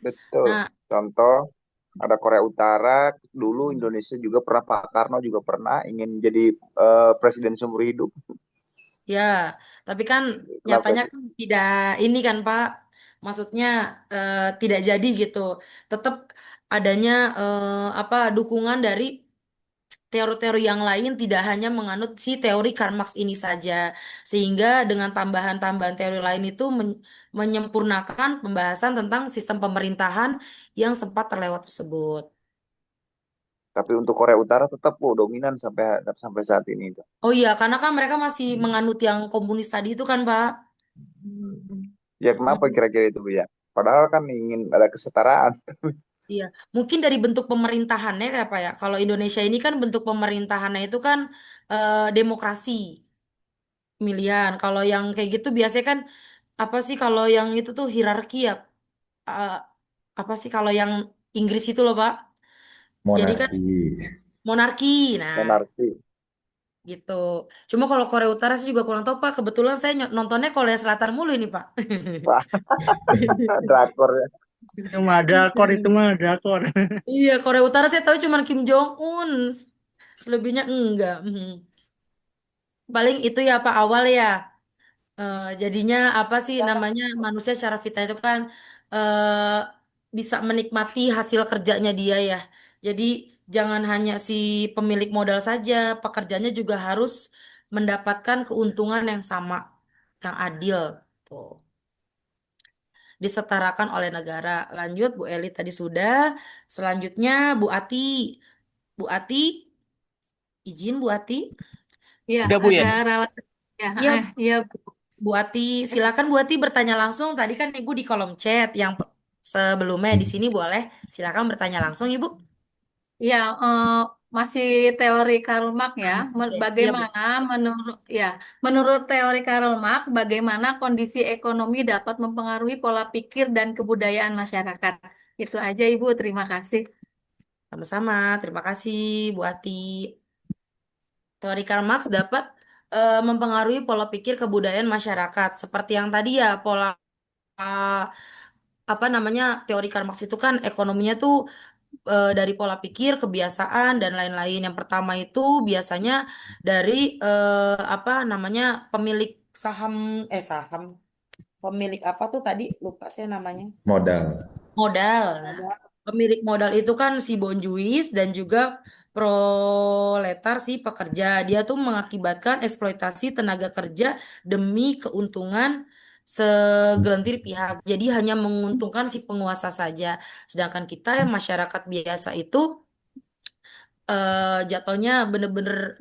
Betul. Nah, Contoh, ada Korea Utara, dulu Indonesia juga pernah, Pak Karno juga pernah ingin jadi presiden seumur hidup. ya, tapi kan Kenapa nyatanya sih? kan tidak ini kan Pak, maksudnya tidak jadi gitu. Tetap adanya apa dukungan dari teori-teori yang lain, tidak hanya menganut si teori Karl Marx ini saja, sehingga dengan tambahan-tambahan teori lain itu menyempurnakan pembahasan tentang sistem pemerintahan yang sempat terlewat tersebut. Tapi untuk Korea Utara tetap dominan sampai sampai saat ini itu. Oh iya, karena kan mereka masih menganut yang komunis tadi itu kan Pak. Ya kenapa Mm. kira-kira itu Bu ya? Padahal kan ingin ada kesetaraan. Iya, mungkin dari bentuk pemerintahannya kayak apa ya? Kalau Indonesia ini kan bentuk pemerintahannya itu kan demokrasi pemilihan. Kalau yang kayak gitu biasanya kan apa sih kalau yang itu tuh hierarki ya? Eh, apa sih kalau yang Inggris itu loh Pak? Jadi kan Monarki. monarki. Nah, Monarki. gitu. Cuma kalau Korea Utara sih juga kurang tahu Pak. Kebetulan saya nontonnya Korea Selatan mulu ini Pak. Wah, drakor ya. Itu mah drakor, itu mah drakor. Iya, Korea Utara saya tahu cuma Kim Jong Un. Selebihnya enggak. Paling itu ya Pak awal ya. Jadinya apa sih namanya manusia secara vita itu kan bisa menikmati hasil kerjanya dia ya. Jadi jangan hanya si pemilik modal saja, pekerjanya juga harus mendapatkan keuntungan yang sama, yang adil. Tuh. Disetarakan oleh negara. Lanjut, Bu Eli tadi sudah. Selanjutnya Bu Ati. Bu Ati, izin Bu Ati. Ya, Udah Bu ya? agak relatif. Ya, Iya, ya, Bu Ati, silakan Bu Ati bertanya langsung. Tadi kan Ibu di kolom chat yang sebelumnya di sini boleh silakan bertanya langsung Ibu. ya, masih teori Karl Marx ya. Oke, iya Bu. Bagaimana menurut teori Karl Marx, bagaimana kondisi ekonomi dapat mempengaruhi pola pikir dan kebudayaan masyarakat? Itu aja Ibu, terima kasih. Sama-sama, terima kasih Bu Ati. Teori Karl Marx dapat mempengaruhi pola pikir kebudayaan masyarakat. Seperti yang tadi ya, pola eh, apa namanya teori Karl Marx itu kan ekonominya tuh dari pola pikir, kebiasaan dan lain-lain. Yang pertama itu biasanya dari apa namanya pemilik saham saham pemilik apa tuh tadi lupa saya namanya. Modal. Modal. Nah, pemilik modal itu kan si bonjuis dan juga proletar si pekerja. Dia tuh mengakibatkan eksploitasi tenaga kerja demi keuntungan segelintir pihak. Jadi hanya menguntungkan si penguasa saja. Sedangkan kita yang masyarakat biasa itu jatuhnya bener-bener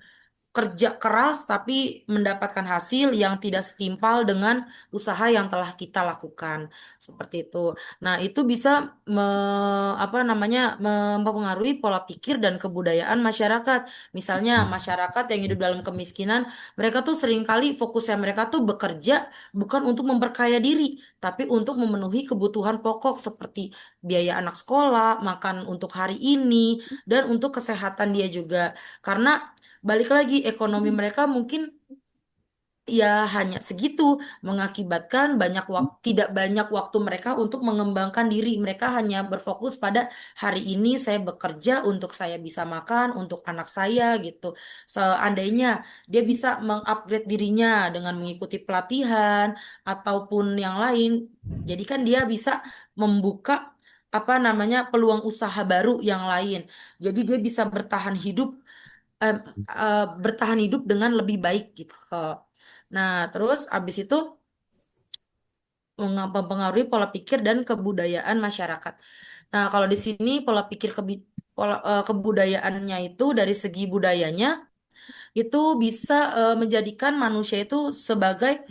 kerja keras tapi mendapatkan hasil yang tidak setimpal dengan usaha yang telah kita lakukan. Seperti itu. Nah, itu bisa mempengaruhi pola pikir dan kebudayaan masyarakat. Misalnya masyarakat yang hidup dalam kemiskinan, mereka tuh seringkali fokusnya mereka tuh bekerja bukan untuk memperkaya diri, tapi untuk memenuhi kebutuhan pokok seperti biaya anak sekolah, makan untuk hari ini, dan untuk kesehatan dia juga. Karena balik lagi ekonomi mereka mungkin ya hanya segitu, mengakibatkan tidak banyak waktu mereka untuk mengembangkan diri. Mereka hanya berfokus pada hari ini saya bekerja untuk saya bisa makan untuk anak saya gitu. Seandainya dia bisa mengupgrade dirinya dengan mengikuti pelatihan ataupun yang lain, jadi kan dia bisa membuka peluang usaha baru yang lain. Jadi dia bisa eh, bertahan hidup dengan lebih baik gitu. Nah, terus abis itu mempengaruhi pola pikir dan kebudayaan masyarakat. Nah, kalau di sini kebudayaannya itu dari segi budayanya itu bisa menjadikan manusia itu sebagai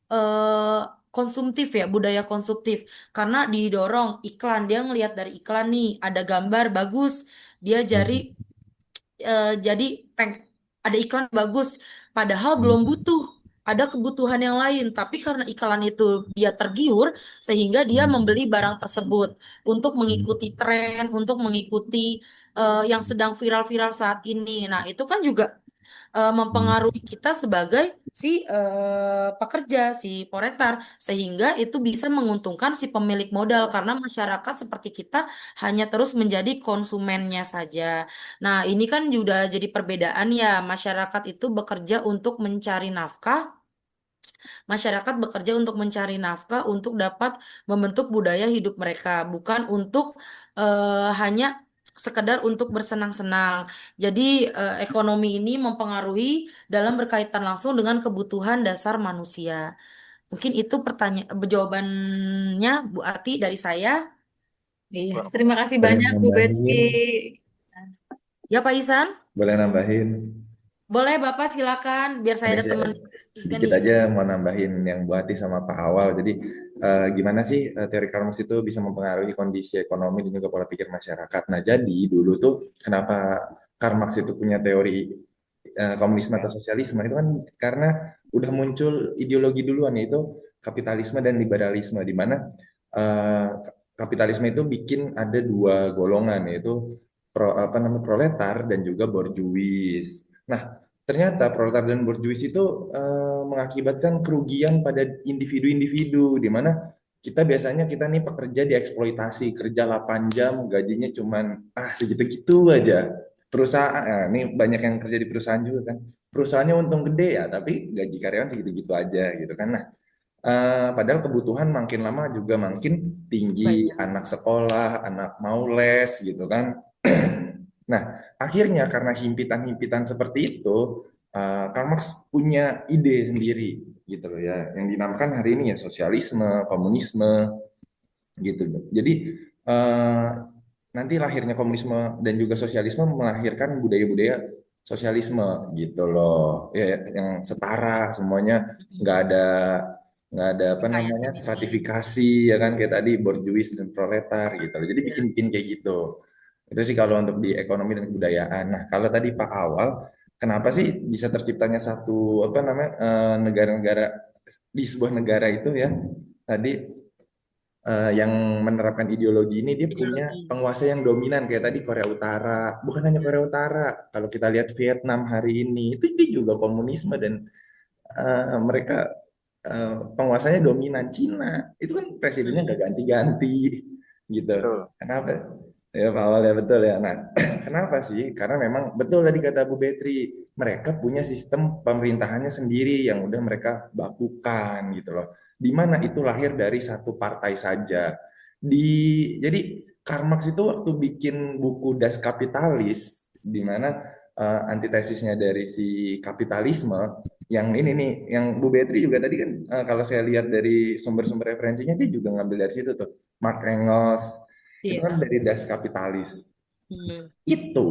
eh, konsumtif ya, budaya konsumtif. Karena didorong iklan, dia ngelihat dari iklan nih ada gambar bagus, dia jadi ada iklan bagus, padahal belum butuh. Ada kebutuhan yang lain, tapi karena iklan itu dia tergiur, sehingga dia membeli barang tersebut untuk mengikuti tren, untuk mengikuti yang sedang viral-viral saat ini. Nah, itu kan juga mempengaruhi kita sebagai pekerja, si poretar, sehingga itu bisa menguntungkan si pemilik modal karena masyarakat seperti kita hanya terus menjadi konsumennya saja. Nah, ini kan juga jadi perbedaan ya, masyarakat itu bekerja untuk mencari nafkah. Masyarakat bekerja untuk mencari nafkah untuk dapat membentuk budaya hidup mereka, bukan untuk hanya sekedar untuk bersenang-senang. Jadi ekonomi ini mempengaruhi dalam berkaitan langsung dengan kebutuhan dasar manusia. Mungkin itu jawabannya Bu Ati dari saya. Iya, terima kasih Boleh banyak Bu Betty. nambahin? Ya Pak Isan, Boleh nambahin? boleh Bapak silakan biar saya Ini ada saya teman diskusikan sedikit nih. aja mau nambahin yang Bu Ati sama Pak Awal. Jadi gimana sih teori Karl Marx itu bisa mempengaruhi kondisi ekonomi dan juga pola pikir masyarakat. Nah, jadi dulu tuh kenapa Karl Marx itu punya teori komunisme atau sosialisme itu kan karena udah muncul ideologi duluan yaitu kapitalisme dan liberalisme di mana eh, kapitalisme itu bikin ada dua golongan yaitu proletar dan juga borjuis. Nah, ternyata proletar dan borjuis itu mengakibatkan kerugian pada individu-individu di mana kita nih pekerja dieksploitasi, kerja 8 jam, gajinya cuman segitu-gitu aja. Perusahaan, ini banyak yang kerja di perusahaan juga kan. Perusahaannya untung gede ya, tapi gaji karyawan segitu-gitu aja gitu kan. Nah, padahal kebutuhan makin lama juga makin tinggi, Banyak. anak sekolah, anak mau les gitu kan. Nah, akhirnya karena himpitan-himpitan seperti itu, Karl Marx punya ide sendiri gitu loh ya, yang dinamakan hari ini ya sosialisme, komunisme gitu. Jadi nanti lahirnya komunisme dan juga sosialisme melahirkan budaya-budaya sosialisme gitu loh, ya yang setara semuanya, nggak ada apa Sekaya namanya sedikit. stratifikasi ya kan kayak tadi borjuis dan proletar gitu loh. Jadi bikin-bikin kayak gitu. Itu sih kalau untuk di ekonomi dan kebudayaan. Nah, kalau tadi Pak Awal, kenapa sih bisa terciptanya satu apa namanya negara-negara di sebuah negara itu ya tadi yang menerapkan ideologi ini dia punya penguasa yang dominan kayak tadi Korea Utara. Bukan hanya Korea Utara, kalau kita lihat Vietnam hari ini itu dia juga komunisme dan mereka penguasanya dominan. Cina itu kan presidennya nggak ganti-ganti gitu. Betul. Kenapa? Ya Pak Awal ya betul ya. Nah, kenapa sih? Karena memang betul tadi kata Bu Betri, mereka punya sistem pemerintahannya sendiri yang udah mereka bakukan gitu loh. Di mana itu lahir dari satu partai saja. Jadi Karl Marx itu waktu bikin buku Das Kapitalis, di mana antitesisnya dari si kapitalisme, yang ini nih, yang Bu Betri juga tadi kan kalau saya lihat dari sumber-sumber referensinya dia juga ngambil dari situ tuh, Marx Engels. Itu Iya. kan dari Das Kapitalis. Hmm. Itu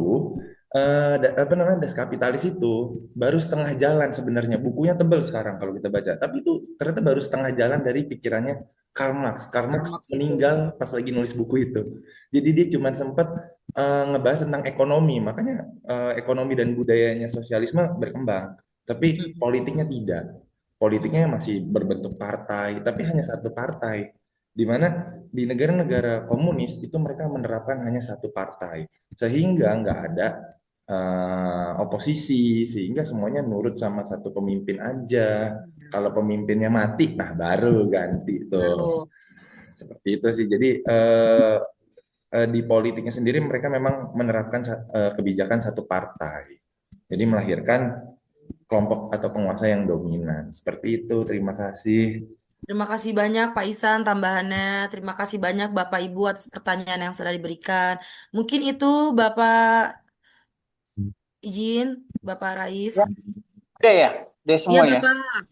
Apa namanya, Das Kapitalis itu baru setengah jalan sebenarnya. Bukunya tebel sekarang kalau kita baca, tapi itu ternyata baru setengah jalan dari pikirannya Karl Marx. Karl Karl Marx Marx itu. meninggal pas lagi nulis buku itu. Jadi dia cuma sempat ngebahas tentang ekonomi, makanya ekonomi dan budayanya sosialisme berkembang, tapi politiknya tidak. Politiknya masih berbentuk partai, tapi hanya satu partai. Di mana di negara-negara komunis itu mereka menerapkan hanya satu partai, sehingga nggak ada oposisi, sehingga semuanya nurut sama satu pemimpin aja. Kalau pemimpinnya mati, nah baru ganti tuh. Baru. Seperti itu sih. Jadi di politiknya sendiri mereka memang menerapkan kebijakan satu partai. Jadi melahirkan kelompok atau penguasa yang dominan. Seperti itu. Terima kasih. Terima kasih banyak Pak Isan tambahannya. Terima kasih banyak Bapak Ibu atas pertanyaan yang sudah diberikan. Mungkin itu Bapak izin, Bapak Rais. Ya, udah ya? Udah Iya semua ya? Bapak.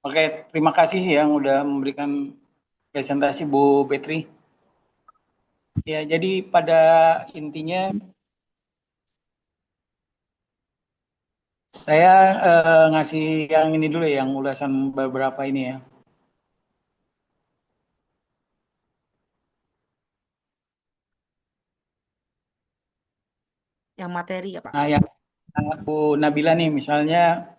Oke, terima kasih yang udah memberikan presentasi Bu Betri. Ya, jadi pada intinya saya ngasih yang ini dulu ya, yang ulasan beberapa ini ya. Yang materi ya Pak. Nah, yang Bu Nabila nih, misalnya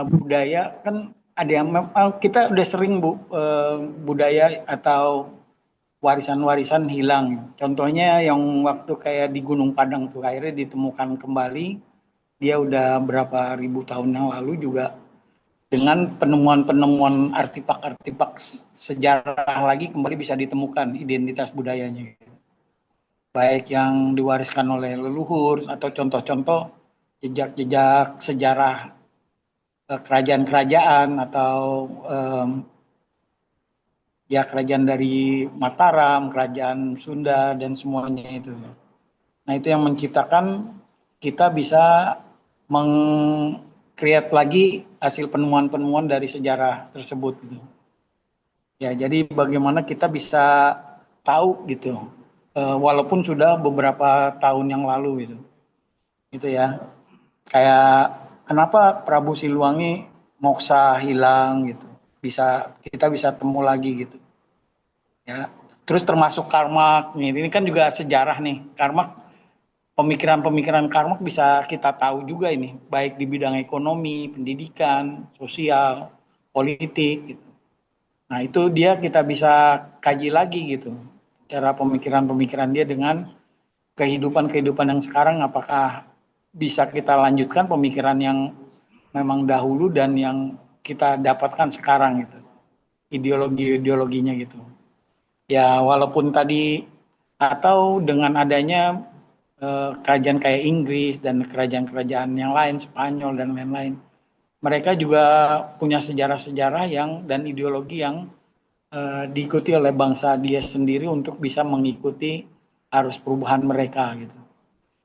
budaya kan ada yang kita udah sering Bu budaya atau warisan-warisan hilang. Contohnya yang waktu kayak di Gunung Padang tuh akhirnya ditemukan kembali. Dia udah berapa ribu tahun yang lalu juga dengan penemuan-penemuan artefak-artefak sejarah lagi kembali bisa ditemukan identitas budayanya. Baik yang diwariskan oleh leluhur atau contoh-contoh jejak-jejak sejarah kerajaan-kerajaan atau ya kerajaan dari Mataram, kerajaan Sunda dan semuanya itu. Nah, itu yang menciptakan kita bisa meng-create lagi hasil penemuan-penemuan dari sejarah tersebut gitu. Ya, jadi bagaimana kita bisa tahu gitu. Walaupun sudah beberapa tahun yang lalu gitu. Gitu ya. Kayak kenapa Prabu Siliwangi moksa hilang gitu. Kita bisa temu lagi gitu. Ya. Terus termasuk Karl Marx, ini kan juga sejarah nih. Karl Marx, pemikiran-pemikiran Karl Marx bisa kita tahu juga ini, baik di bidang ekonomi, pendidikan, sosial, politik gitu. Nah, itu dia kita bisa kaji lagi gitu. Cara pemikiran-pemikiran dia dengan kehidupan-kehidupan yang sekarang, apakah bisa kita lanjutkan pemikiran yang memang dahulu dan yang kita dapatkan sekarang gitu. Ideologi-ideologinya gitu. Ya, walaupun tadi atau dengan adanya kerajaan kayak Inggris dan kerajaan-kerajaan yang lain, Spanyol dan lain-lain, mereka juga punya sejarah-sejarah yang dan ideologi yang diikuti oleh bangsa dia sendiri untuk bisa mengikuti arus perubahan mereka gitu.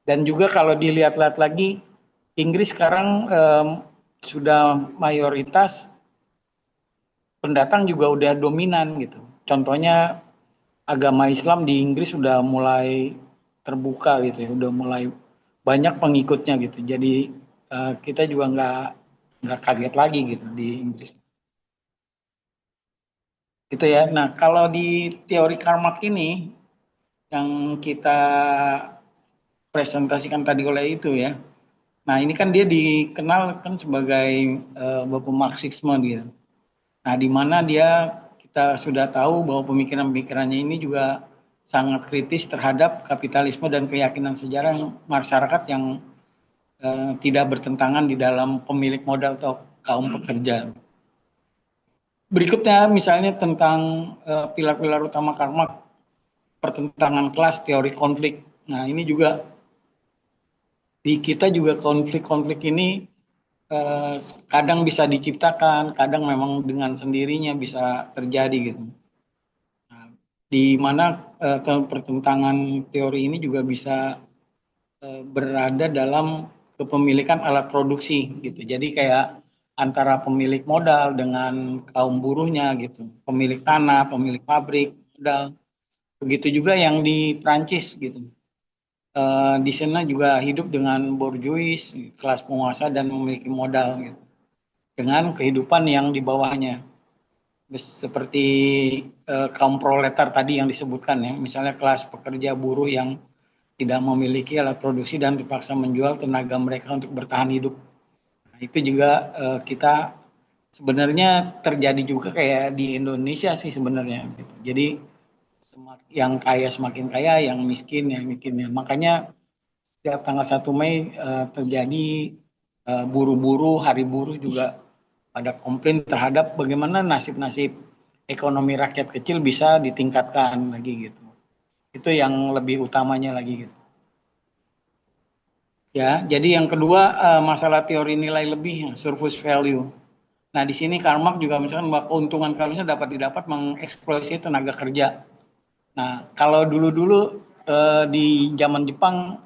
Dan juga kalau dilihat-lihat lagi, Inggris sekarang sudah mayoritas pendatang juga udah dominan gitu. Contohnya agama Islam di Inggris sudah mulai terbuka gitu ya, udah mulai banyak pengikutnya gitu. Jadi kita juga nggak kaget lagi gitu di Inggris. Gitu ya. Nah, kalau di teori Karl Marx ini yang kita presentasikan tadi oleh itu ya. Nah, ini kan dia dikenal kan sebagai bapak Marxisme gitu. Nah, di mana kita sudah tahu bahwa pemikiran-pemikirannya ini juga sangat kritis terhadap kapitalisme dan keyakinan sejarah masyarakat yang tidak bertentangan di dalam pemilik modal atau kaum pekerja. Berikutnya misalnya tentang pilar-pilar utama Karl Marx, pertentangan kelas, teori konflik. Nah, ini juga di kita juga konflik-konflik ini kadang bisa diciptakan, kadang memang dengan sendirinya bisa terjadi gitu. Nah, di mana pertentangan teori ini juga bisa berada dalam kepemilikan alat produksi gitu. Jadi kayak antara pemilik modal dengan kaum buruhnya gitu, pemilik tanah, pemilik pabrik, modal. Begitu juga yang di Prancis gitu. di sana juga hidup dengan borjuis, kelas penguasa dan memiliki modal gitu, dengan kehidupan yang di bawahnya. Seperti kaum proletar tadi yang disebutkan ya, misalnya kelas pekerja buruh yang tidak memiliki alat produksi dan terpaksa menjual tenaga mereka untuk bertahan hidup. Nah, itu juga kita sebenarnya terjadi juga kayak di Indonesia sih sebenarnya. Gitu. Jadi yang kaya semakin kaya, yang miskin ya miskin. Makanya setiap tanggal 1 Mei terjadi buruh-buruh, hari buruh juga ada komplain terhadap bagaimana nasib-nasib ekonomi rakyat kecil bisa ditingkatkan lagi gitu. Itu yang lebih utamanya lagi gitu. Ya, jadi yang kedua masalah teori nilai lebih, surplus value. Nah, di sini Karl Marx juga misalkan bahwa keuntungan kapitalnya dapat didapat mengeksploitasi tenaga kerja. Nah, kalau dulu-dulu di zaman Jepang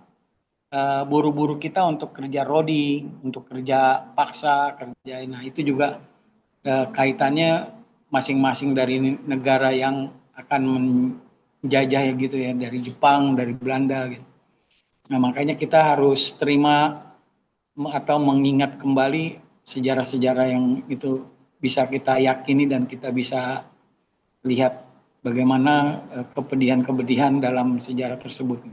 buruh-buruh kita untuk kerja rodi, untuk kerja paksa, kerja. Nah, itu juga kaitannya masing-masing dari negara yang akan menjajah ya gitu ya, dari Jepang, dari Belanda gitu. Nah, makanya kita harus terima atau mengingat kembali sejarah-sejarah yang itu bisa kita yakini dan kita bisa lihat bagaimana kepedihan-kepedihan dalam sejarah tersebut.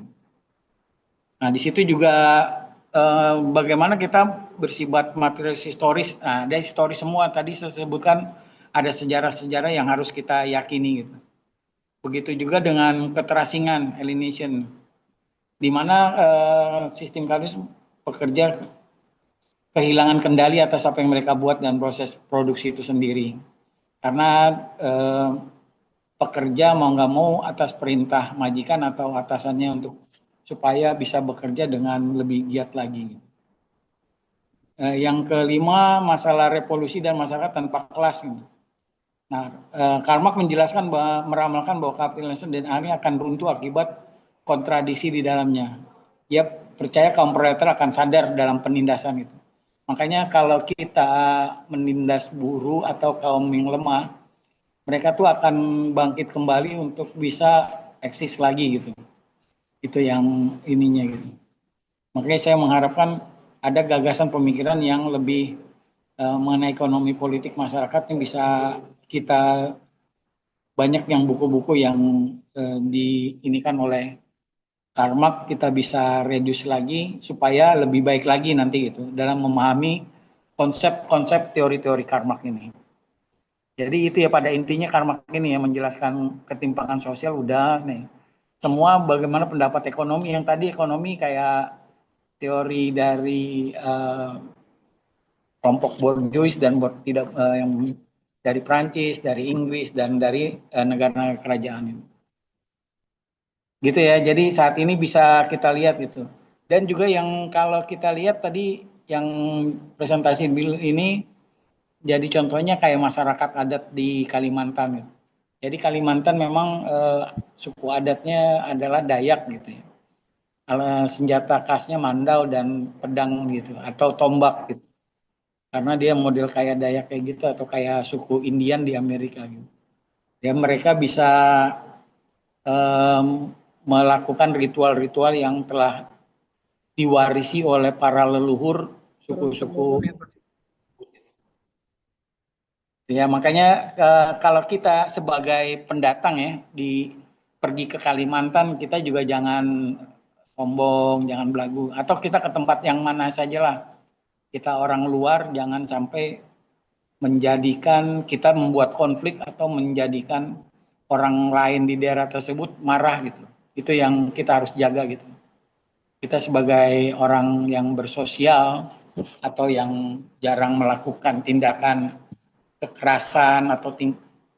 Nah, di situ juga bagaimana kita bersifat materialis historis. Nah, ada historis semua tadi saya sebutkan, ada sejarah-sejarah yang harus kita yakini gitu. Begitu juga dengan keterasingan, alienation, di mana sistem kapitalis pekerja kehilangan kendali atas apa yang mereka buat dan proses produksi itu sendiri. Karena pekerja mau nggak mau atas perintah majikan atau atasannya untuk supaya bisa bekerja dengan lebih giat lagi. Yang kelima, masalah revolusi dan masyarakat tanpa kelas. Nah, Karl Marx menjelaskan bahwa meramalkan bahwa kapitalisme dan akhirnya akan runtuh akibat kontradiksi di dalamnya. Ia percaya kaum proletar akan sadar dalam penindasan itu. Makanya kalau kita menindas buruh atau kaum yang lemah, mereka tuh akan bangkit kembali untuk bisa eksis lagi gitu. Itu yang ininya gitu. Makanya saya mengharapkan ada gagasan pemikiran yang lebih mengenai ekonomi politik masyarakat yang bisa kita banyak yang buku-buku yang diinikan oleh Karl Marx kita bisa reduce lagi supaya lebih baik lagi nanti gitu dalam memahami konsep-konsep teori-teori Karl Marx ini. Jadi itu ya pada intinya Karl Marx ini ya menjelaskan ketimpangan sosial udah nih. Semua bagaimana pendapat ekonomi yang tadi ekonomi kayak teori dari kelompok borjuis dan tidak yang dari Prancis, dari Inggris dan dari negara kerajaan ini. Gitu ya, jadi saat ini bisa kita lihat gitu. Dan juga yang kalau kita lihat tadi yang presentasi ini jadi contohnya kayak masyarakat adat di Kalimantan gitu. Jadi Kalimantan memang suku adatnya adalah Dayak gitu ya. Senjata khasnya mandau dan pedang gitu atau tombak gitu. Karena dia model kayak Dayak kayak gitu atau kayak suku Indian di Amerika gitu. Ya mereka bisa melakukan ritual-ritual yang telah diwarisi oleh para leluhur suku-suku. Ya makanya kalau kita sebagai pendatang ya pergi ke Kalimantan, kita juga jangan sombong, jangan belagu, atau kita ke tempat yang mana saja lah. Kita orang luar jangan sampai menjadikan kita membuat konflik atau menjadikan orang lain di daerah tersebut marah gitu. Itu yang kita harus jaga gitu. Kita sebagai orang yang bersosial atau yang jarang melakukan tindakan kekerasan atau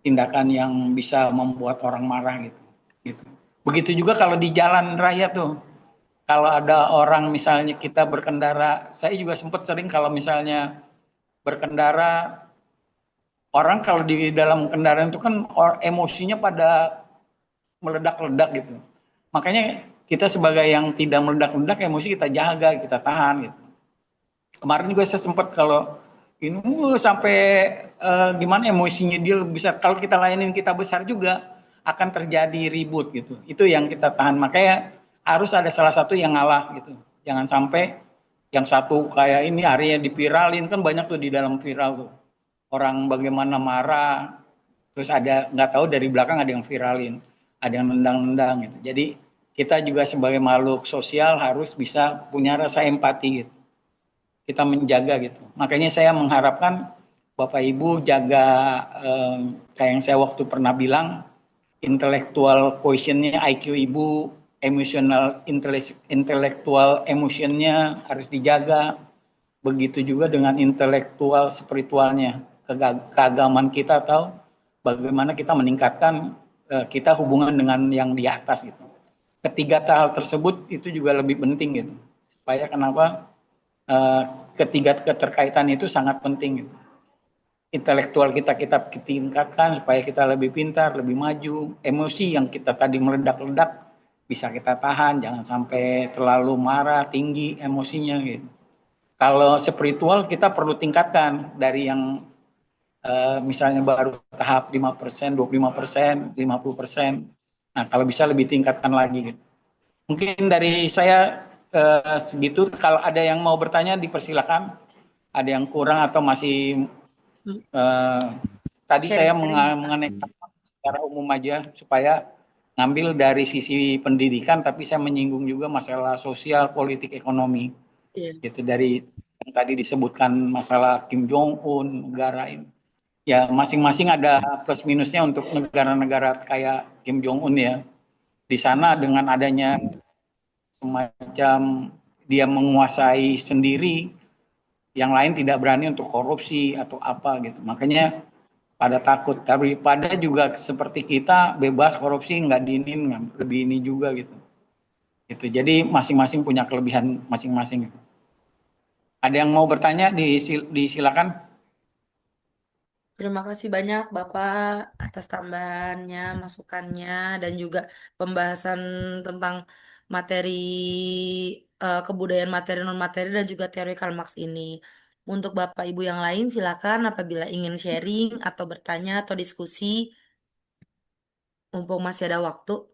tindakan yang bisa membuat orang marah gitu. Begitu juga kalau di jalan raya tuh. Kalau ada orang misalnya kita berkendara, saya juga sempat sering kalau misalnya berkendara, orang kalau di dalam kendaraan itu kan emosinya pada meledak-ledak gitu. Makanya kita sebagai yang tidak meledak-ledak, emosi kita jaga, kita tahan gitu. Kemarin juga saya sempat kalau ini sampai gimana emosinya dia bisa, kalau kita layanin kita besar juga akan terjadi ribut gitu. Itu yang kita tahan. Makanya harus ada salah satu yang ngalah gitu. Jangan sampai yang satu kayak ini harinya dipiralin, kan banyak tuh di dalam viral tuh. Orang bagaimana marah, terus ada nggak tahu dari belakang ada yang viralin, ada yang nendang-nendang gitu. Jadi kita juga sebagai makhluk sosial harus bisa punya rasa empati gitu. Kita menjaga gitu. Makanya saya mengharapkan Bapak Ibu jaga kayak yang saya waktu pernah bilang, intellectual quotient-nya, IQ Ibu, emotional intellectual emotion-nya harus dijaga. Begitu juga dengan intelektual spiritualnya, keagamaan kita atau bagaimana kita meningkatkan kita hubungan dengan yang di atas gitu. Ketiga hal tersebut itu juga lebih penting gitu. Supaya kenapa ketiga keterkaitan itu sangat penting gitu. Intelektual kita tingkatkan supaya kita lebih pintar, lebih maju. Emosi yang kita tadi meledak-ledak bisa kita tahan, jangan sampai terlalu marah, tinggi emosinya gitu. Kalau spiritual kita perlu tingkatkan dari yang misalnya baru tahap 5%, 25%, 50%. Nah, kalau bisa lebih tingkatkan lagi gitu. Mungkin dari saya segitu. Kalau ada yang mau bertanya dipersilakan. Ada yang kurang atau masih tadi saya mengenai secara umum aja supaya ngambil dari sisi pendidikan, tapi saya menyinggung juga masalah sosial, politik, ekonomi. Gitu dari yang tadi disebutkan masalah Kim Jong Un, negara ini. Ya masing-masing ada plus minusnya untuk negara-negara kayak Kim Jong Un ya. Di sana dengan adanya semacam dia menguasai sendiri, yang lain tidak berani untuk korupsi atau apa gitu. Makanya pada takut. Tapi pada juga seperti kita bebas korupsi, nggak diinin, lebih ini juga gitu. Gitu. Jadi masing-masing punya kelebihan masing-masing. Gitu. Ada yang mau bertanya? Disilakan. Terima kasih banyak Bapak atas tambahannya, masukannya, dan juga pembahasan tentang materi kebudayaan materi non-materi dan juga teori Karl Marx ini. Untuk Bapak Ibu yang lain silakan apabila ingin sharing atau bertanya atau diskusi, mumpung masih ada waktu.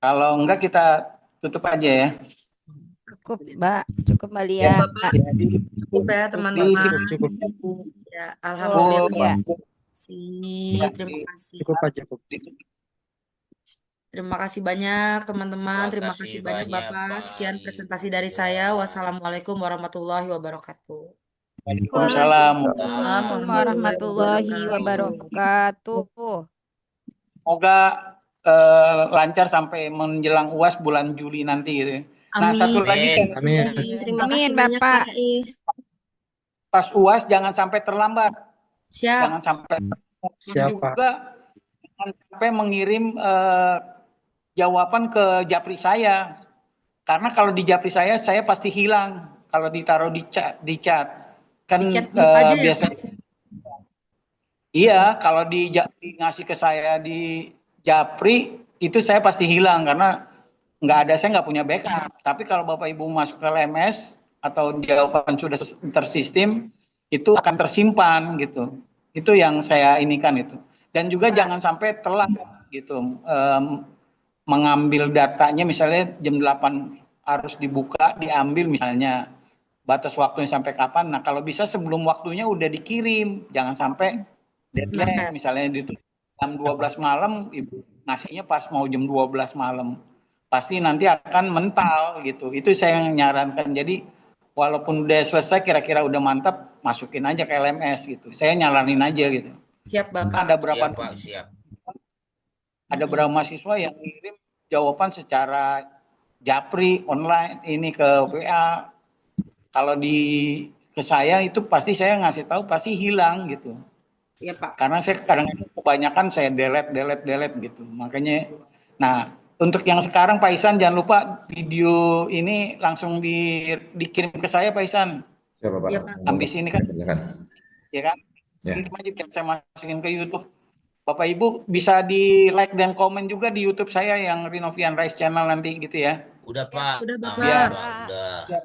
Kalau enggak kita tutup aja ya. Cukup, Mbak. Cukup, Mbak Lia. Ya, Bapak. Cukup ya, teman-teman. Cukup. Ya, alhamdulillah. Ya. Terima kasih. Cukup aja, cukup. Terima kasih banyak teman-teman. Terima kasih banyak Bapak. Sekian presentasi dari saya. Wassalamualaikum warahmatullahi wabarakatuh. Waalaikumsalam warahmatullahi wabarakatuh. Semoga lancar sampai menjelang UAS bulan Juli nanti gitu. Nah, Amin. satu lagi Amin. Terima Amin, kasih banyak Bapak. Pak Is. pas UAS jangan sampai terlambat. Siap. Jangan sampai Siapa? juga jangan sampai mengirim jawaban ke Japri saya. Karena kalau di Japri saya pasti hilang kalau ditaruh di chat. Kan Di chat grup aja ya, biasanya iya, kalau ngasih ke saya di Japri itu saya pasti hilang karena saya nggak punya backup. Tapi kalau Bapak Ibu masuk ke LMS atau jawaban sudah tersistem, itu akan tersimpan gitu. Itu yang saya inikan itu. Dan juga jangan sampai telat gitu. Mengambil datanya misalnya jam 8 harus dibuka, diambil misalnya. Batas waktunya sampai kapan. Nah, kalau bisa sebelum waktunya udah dikirim. Jangan sampai deadline misalnya di jam 12 malam, Ibu ngasihnya pas mau jam 12 malam. Pasti nanti akan mental gitu. Itu saya yang nyarankan. Jadi walaupun udah selesai kira-kira udah mantap, masukin aja ke LMS gitu. Saya nyaranin aja gitu. Siap Bapak. Ada berapa Siap, Pak, siap. Ada berapa mahasiswa yang ngirim jawaban secara Japri online ini ke WA. Kalau ke saya itu pasti saya ngasih tahu pasti hilang gitu. Iya Pak. Karena saya kadang-kadang kebanyakan saya delete gitu. Makanya, nah untuk yang sekarang Pak Isan jangan lupa video ini langsung dikirim ke saya Pak Isan. Siapa Pak? Iya, Pak. Habis ini kan, ya kan? Ya. Kirim aja biar saya masukin ke YouTube. Bapak Ibu bisa di like dan komen juga di YouTube saya yang Rinovian Rice Channel nanti gitu ya. Udah, Pak. Udah, Bapak. Biar Udah.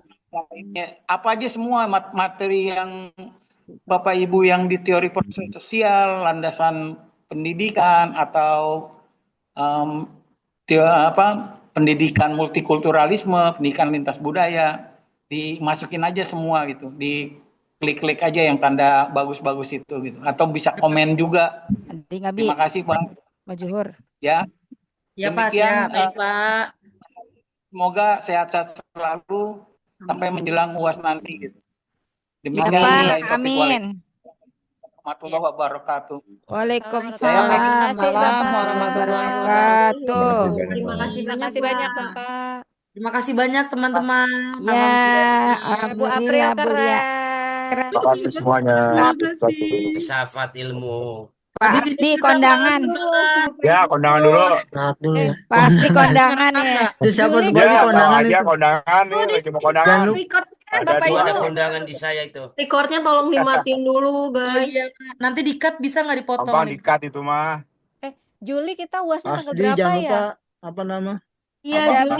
apa aja semua materi yang Bapak Ibu yang di teori proses sosial, landasan pendidikan atau em, pendidikan multikulturalisme, pendidikan lintas budaya, dimasukin aja semua gitu, di klik-klik aja yang tanda bagus-bagus itu gitu, atau bisa komen juga. Adi Ngabi, Terima kasih Pak. Pak Juhur. Ya, Ya Pak, demikian siap. Baik, Pak. semoga sehat-sehat selalu sampai menjelang UAS nanti gitu. Ya Demikian Pak, billahi taufiq amin. warahmatullahi wabarakatuh. Waalaikumsalam Waalaikumsalam warahmatullahi wabarakatuh. Terima kasih banyak, Terima Terima kasih kasih banyak, banyak, Bapak. Terima kasih banyak teman-teman. Ya, Alhamdulillah. Bu April Alhamdulillah, Bu Lia. keren. Terima kasih semuanya. Terima kasih. Filsafat ilmu. Pak Habis ini Asdi bisa kondangan. Ya, kondangan dulu. Maaf dulu ya. Pak Asdi kondangan ya. Itu siapa Juli tuh bagi Ya, tahu kondangan aja itu? kondangan nih, lagi mau kondangan. Jangan lupa. Record Ada Bapak dua. Ibu. Kondangan di saya itu. Recordnya tolong dimatiin dulu, Oh guys. iya, Nanti di-cut bisa nggak dipotong Gampang nih? di-cut itu mah. Juli kita UASnya tanggal Asdi berapa jangan ya? lupa apa nama? Iya, Apa? Juli.